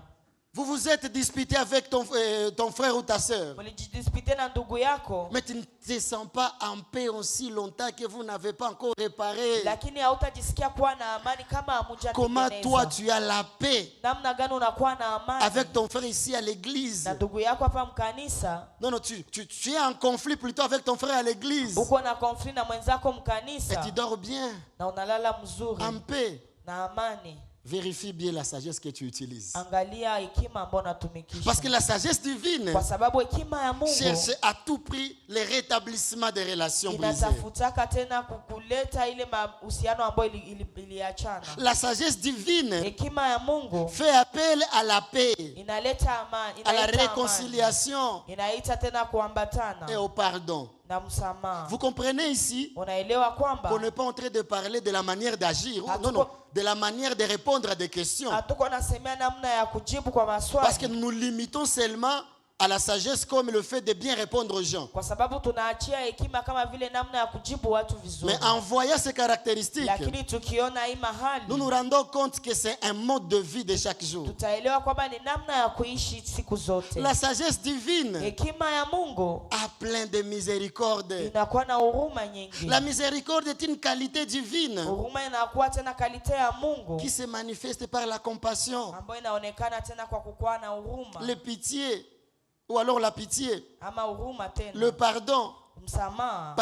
Vous vous êtes disputé avec ton frère ou ta sœur, Mlijidispute na ndugu yako, mais tu ne te sens pas en paix aussi longtemps que vous n'avez pas encore réparé. lakini hautajisikia kuwa na amani kama hamujatengeneza. Comment toi tu as la paix Namna gani unakuwa na amani avec ton frère ici à l'église? na ndugu yako hapa mkanisa? Non, non, tu es en conflit plutôt avec ton frère à l'église. Uko na conflit na mwenzako Et mkanisa tu dors bien, na unalala mzuri en paix. na amani. Vérifie bien la sagesse que tu utilises. Angalia hekima ambayo unatumikisha. Parce que la sagesse divine Kwa sababu hekima ya Mungu cherche à tout prix le rétablissement des relations brisées. inatafutaka tena kukuleta ile mahusiano ambayo iliachana. La sagesse divine Hekima ya Mungu fait appel à la paix, inaleta amani, à la inaita amani. réconciliation Inaita tena kuambatana et au pardon. na msamaha. Vous comprenez ici Unaelewa kwamba qu'on n'est pas en train de parler de la manière d'agir, non, non, de la manière de répondre à des questions. hatuko nasemea namna ya kujibu kwa maswali. Parce que nous nous limitons seulement à la sagesse comme le fait de bien répondre aux gens. Kwa sababu tunaachia hekima kama vile namna ya kujibu watu vizuri. Mais en voyant ces caractéristiques, Lakini tukiona hii mahali, nous nous rendons compte que c'est un mode de vie de chaque jour. tutaelewa kwamba ni namna ya kuishi siku zote. La sagesse divine Hekima ya Mungu a plein de miséricorde. inakuwa na huruma nyingi. La miséricorde est une qualité divine Huruma inakuwa tena kalite ya Mungu qui se manifeste par la compassion, ambayo inaonekana tena kwa kukuwa na huruma, le pitié, ou alors la pitié, ama huruma tena, le pardon, msamaha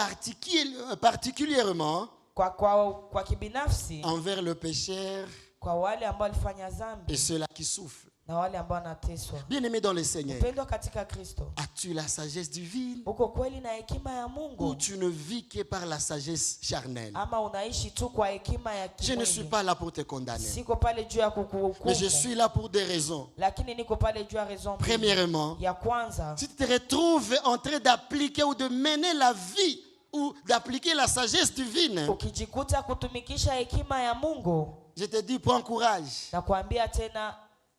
particulièrement kwa kibinafsi envers le pécheur kwa wale ambao walifanya dhambi et ceux-là qui souffrent. na wale ambao wanateswa. Bien-aimé dans le Seigneur, Upendo katika Kristo. as-tu la sagesse divine Uko kweli na hekima ya ou Mungu tu ne vis que par la sagesse charnelle? ama unaishi tu kwa hekima ya Je ne suis kimwili? pas là pour te condamner, Siko pale juu ya mais je kukuhukumu, suis là pour des raisons. lakini niko pale juu ya raison mbili. Premièrement, Ya kwanza, si tu te retrouves en train d'appliquer ou de mener la vie ou d'appliquer la sagesse divine, ukijikuta kutumikisha hekima ya Mungu, je te dis, prends courage. na kuambia tena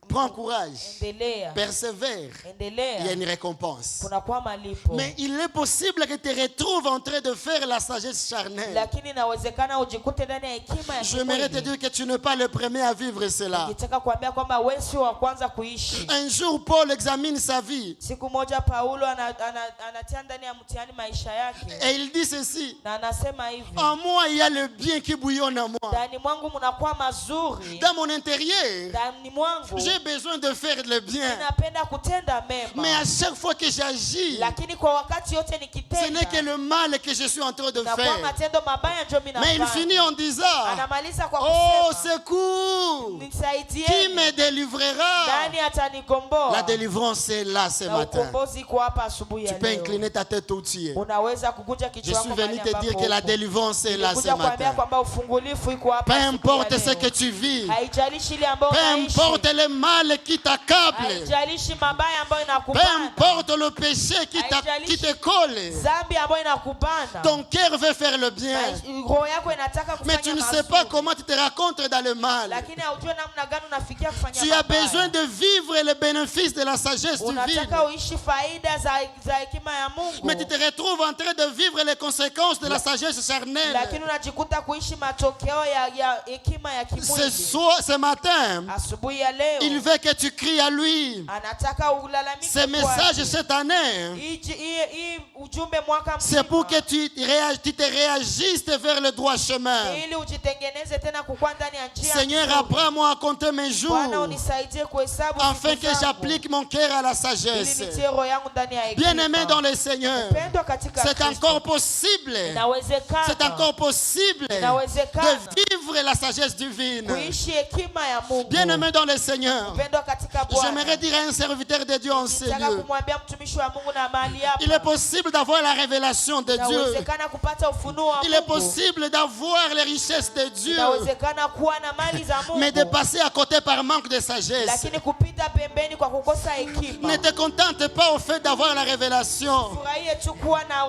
Prends courage. endelea, Persévère. Il y a endelea, une récompense. kunakuwa malipo. Mais il est possible que tu te retrouves en train de faire la sagesse charnelle. Lakini inawezekana ujikute ndani ya hekima ya J'aimerais te kimwili. dire que tu n'es pas le premier à vivre cela. Nitaka kuambia kwamba wewe sio wa kwanza kuishi. Un jour, Paul examine sa vie Siku moja Paulo anatia ndani ya mtihani maisha yake, et il dit ceci: na anasema hivi, en moi, il y a le bien qui bouillonne en moi. ndani mwangu mnakuwa mazuri, Dans mon intérieur, ndani mwangu j'ai besoin de faire le bien. ninapenda kutenda mema, Mais à chaque fois que j'agis, lakini kwa wakati yote ce n'est nikitenda que le mal que je suis en train de na kwa faire. matendo mabaya ndio mimi Mais il finit en disant: anamaliza kwa oh, kusema, secours! Qui nisaidieni, me délivrera? nani atanikomboa? La délivrance est là ce Na matin. ukombozi iko hapa asubuhi Tu ya peux leo. incliner ta tête où tu es. Unaweza kukunja Je kichwa suis chako venu mahali te dire ambapo que la uko. délivrance est là ce Nilikuja kuambia matin. kwamba ufungulifu iko hapa Peu asubuhi ya importe ce leo. que tu vis, Haijalishi ile ambayo peu unaishi, importe le mal qui t'accable, haijalishi mabaya ambayo peu inakubana, importe le péché qui te colle, dhambi ambayo inakubana, ton cœur veut faire le bien, roho yako inataka mais kufanya tu ne sais mazuri, pas comment tu te rencontres dans le mal. lakini haujui namna gani unafikia kufanya Tu as mabaya. besoin de vivre les bénéfices de la sagesse divine, Unataka uishi faida za hekima ya Mungu, mais tu te retrouves en train de vivre les conséquences de la sagesse charnelle. lakini unajikuta kuishi matokeo ya hekima ya kimwili. Ce matin, Asubuhi ya leo il veut que tu cries à lui. anataka ulalamike Ce message kwake. cette année, Hii ujumbe mwaka c'est pour que mzima, tu te réagisses vers le droit chemin. ili ujitengeneze tena kukua ndani ya njia Seigneur, nzuri. apprends-moi à compter mes jours, Bwana unisaidie kuhesabu afin siku que zangu, j'applique mon cœur à la ili sagesse. nitie roho yangu ndani ya hekima. Bien-aimé dans le Seigneur, Mpendwa katika c'est Kristo, encore possible. inawezekana, C'est encore possible inawezekana de vivre la sagesse divine. kuishi hekima ya Mungu. Bien-aimé dans le Seigneur, Mpendwa katika Bwana, j'aimerais dire à un serviteur de Dieu en ce nataka lieu, kumwambia mtumishi wa Mungu na mahali hapa, il est possible d'avoir la révélation de Dieu. inawezekana kupata ufunuo wa Il est Mungu, possible d'avoir les richesses de Dieu, inawezekana kuwa na mali za mais de Mungu, passer à côté par manque de sagesse. lakini kupita pembeni kwa kukosa hekima. Ne te contente pas au fait d'avoir la révélation. Furahie tu kuwa na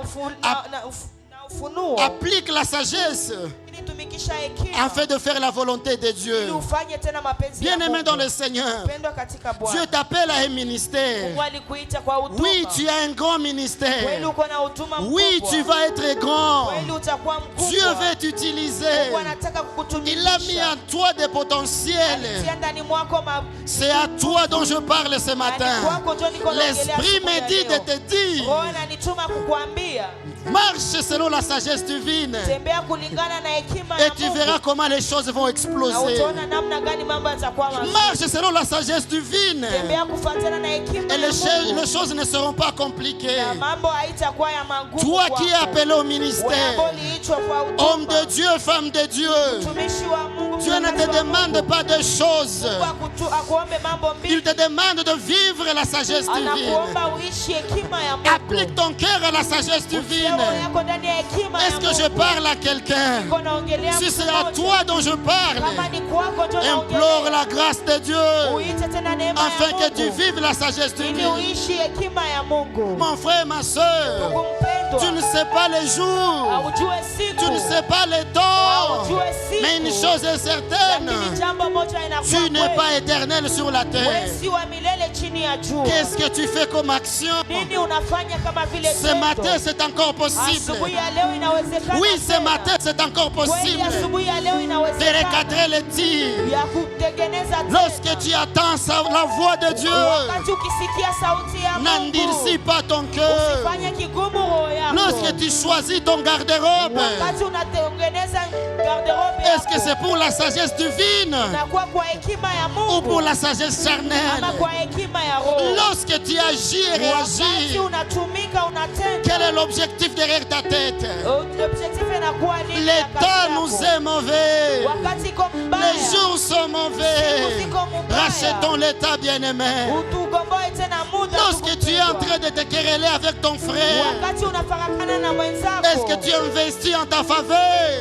ufunuo, Applique la sagesse ili tumikisha hekima, afin de faire la volonté de ili Dieu. ufanye tena mapenzi ya Bien-aimé Mungu. dans le Seigneur, Mpendwa katika Dieu Bwana, t'appelle à un ministère. Mungu alikuita kwa huduma. Oui, tu as un grand Kweli ministère. uko na huduma Oui, mkubwa. tu vas être grand. Kweli utakuwa mkubwa. Dieu veut t'utiliser. Mungu anataka Il a mis kukutumikisha. en toi des potentiels. Alitia ndani mwako C'est à toi dont je parle ce matin. kwako ndio niko naongelea L'Esprit siku me ya dit de leo. te dire, Roho ananituma kukuambia, marche selon la sagesse divine. tembea kulingana na hekima Et ya tu Mungu. verras comment les choses vont Na exploser. utaona namna gani mambo yatakuwa mazuri. Marche selon la sagesse divine. Tembea kufuatana na hekima Et ya Mungu. les choses ne seront pas compliquées. Na mambo haitakuwa ya magumu Toi kwako. qui es appelé au Wewe ministère, ambao uliitwa kwa huduma. homme de Dieu, femme de Dieu, Mtumishi wa Mungu, Dieu ne te mtumishi wa demande Mungu. pas de choses. Mungu akuombe mambo Il mbili. te demande de vivre la sagesse divine. Anakuomba uishi hekima ya Mungu. Applique ton cœur à la sagesse divine. Roho yako ndani ya hekima ya Est-ce que Mungu. je parle à quelqu'un? Niko naongelea Si mtu c'est à mmoja. toi dont je parle, Kama ni kwako ndio implore naongelea. la grâce de Dieu Uite tena neema ya afin que tu Mungu. vives la sagesse Ili divine. uishi hekima ya Mungu. Mon frère, ma soeur, Mungu mpendwa, tu ne sais pas les jours, haujue siku, tu ne sais pas les temps, haujue siku, mais une chose est certaine, lakini jambo moja inakuwa tu n'es kweli. pas éternel sur la Wewe terre. si wa milele chini ya jua. Qu'est-ce que tu fais comme action? Nini unafanya kama vile Ce tendo? matin, c'est encore possible. Asubuhi ya leo inawezekana. Oui, ce tena. matin, c'est encore Kweli possible asubuhi ya leo de inawezekana. recadrer les tirs. Ya kutengeneza tena. Lorsque tu attends la voix de Dieu, Wakati ukisikia sauti ya n'endurcis Mungu, pas ton cœur. usifanye kigumu roho yako. Lorsque tu choisis ton garde-robe, Wakati unatengeneza garderobe est-ce que yako, c'est pour la sagesse divine unakuwa kwa hekima ya ou Mungu pour la sagesse ama charnelle? kwa hekima ya roho? Lorsque tu agis et Wakati réagis, unatumika unatenda, quel est l'objectif derrière ta tête? objectif inakuwa nini? Les ya kazi temps yako? nous est mauvais. Wakati iko mbaya, Les jours sont mauvais. Rachetons l'état, bien-aimé. utugomboe tena muda. Lorsque tu es en train de te quereller avec ton frère, Wakati unafarakana na mwenzako, est-ce que tu investis en ta faveur?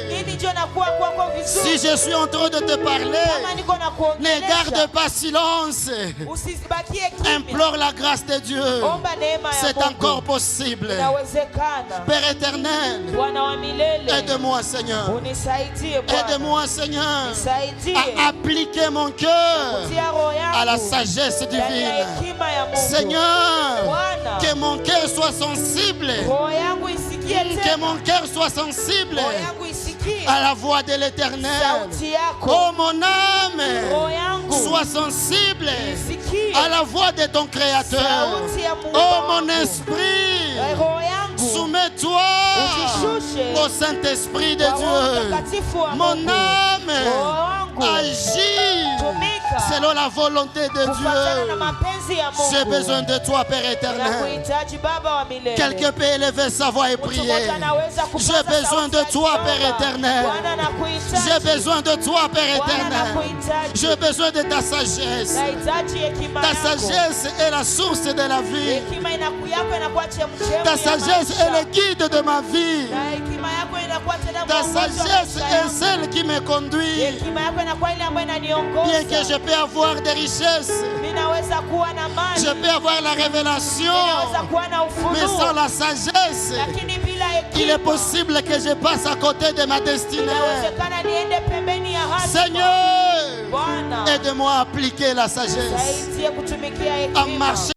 nini ndio inakuwa kwako vizuri? Si je suis en train de te parler, Kama niko na ne garde kuongelesha, pas silence. usibakie kimya. Implore la grâce de Dieu. Omba neema ya C'est Mungu. encore possible. Inawezekana. Père éternel, Bwana wa milele, aide-moi, Seigneur. unisaidie Bwana. Aide-moi, Seigneur, Nisaidie à appliquer mon cœur kutia roho yangu à la sagesse ndani ya divine. hekima ya Mungu. Seigneur, Bwana, que mon cœur soit sensible, roho yangu isikie que tena. mon cœur soit sensible Roho yangu isikie à la voix de l'Éternel. sauti yako. Oh, mon âme, Roho yangu sois sensible isikie à la voix de ton Créateur. sauti ya Mungu Oh, mon wangu. esprit, Roho yangu soumets-toi ujishushe au Saint-Esprit de kwa Roho Dieu. Mtakatifu wa Mon Mungu. âme, Roho wangu agis tumika selon la volonté de kufuatana na Dieu. mapenzi ya Mungu. J'ai besoin de toi, Père éternel. Nakuhitaji Baba wa milele. Quelqu'un peut élever sa voix et Mtu prier. mmoja anaweza kupaza J'ai besoin sauti de toi, akiomba. Père éternel. Bwana nakuhitaji. J'ai besoin de toi, Père Bwana éternel. nakuhitaji. J'ai besoin de ta sagesse. Nahitaji hekima Ta yako. sagesse est la source de la vie. Hekima yako inakuwa chemchemi Ta ya sagesse maisha. est le guide de ma vie. Na hekima Ta sagesse est celle qui me conduit. Bien que je peux avoir des richesses, je peux avoir la révélation, mais sans la sagesse, il est possible que je passe à côté de ma destinée. Seigneur, aide-moi à appliquer la sagesse, à marcher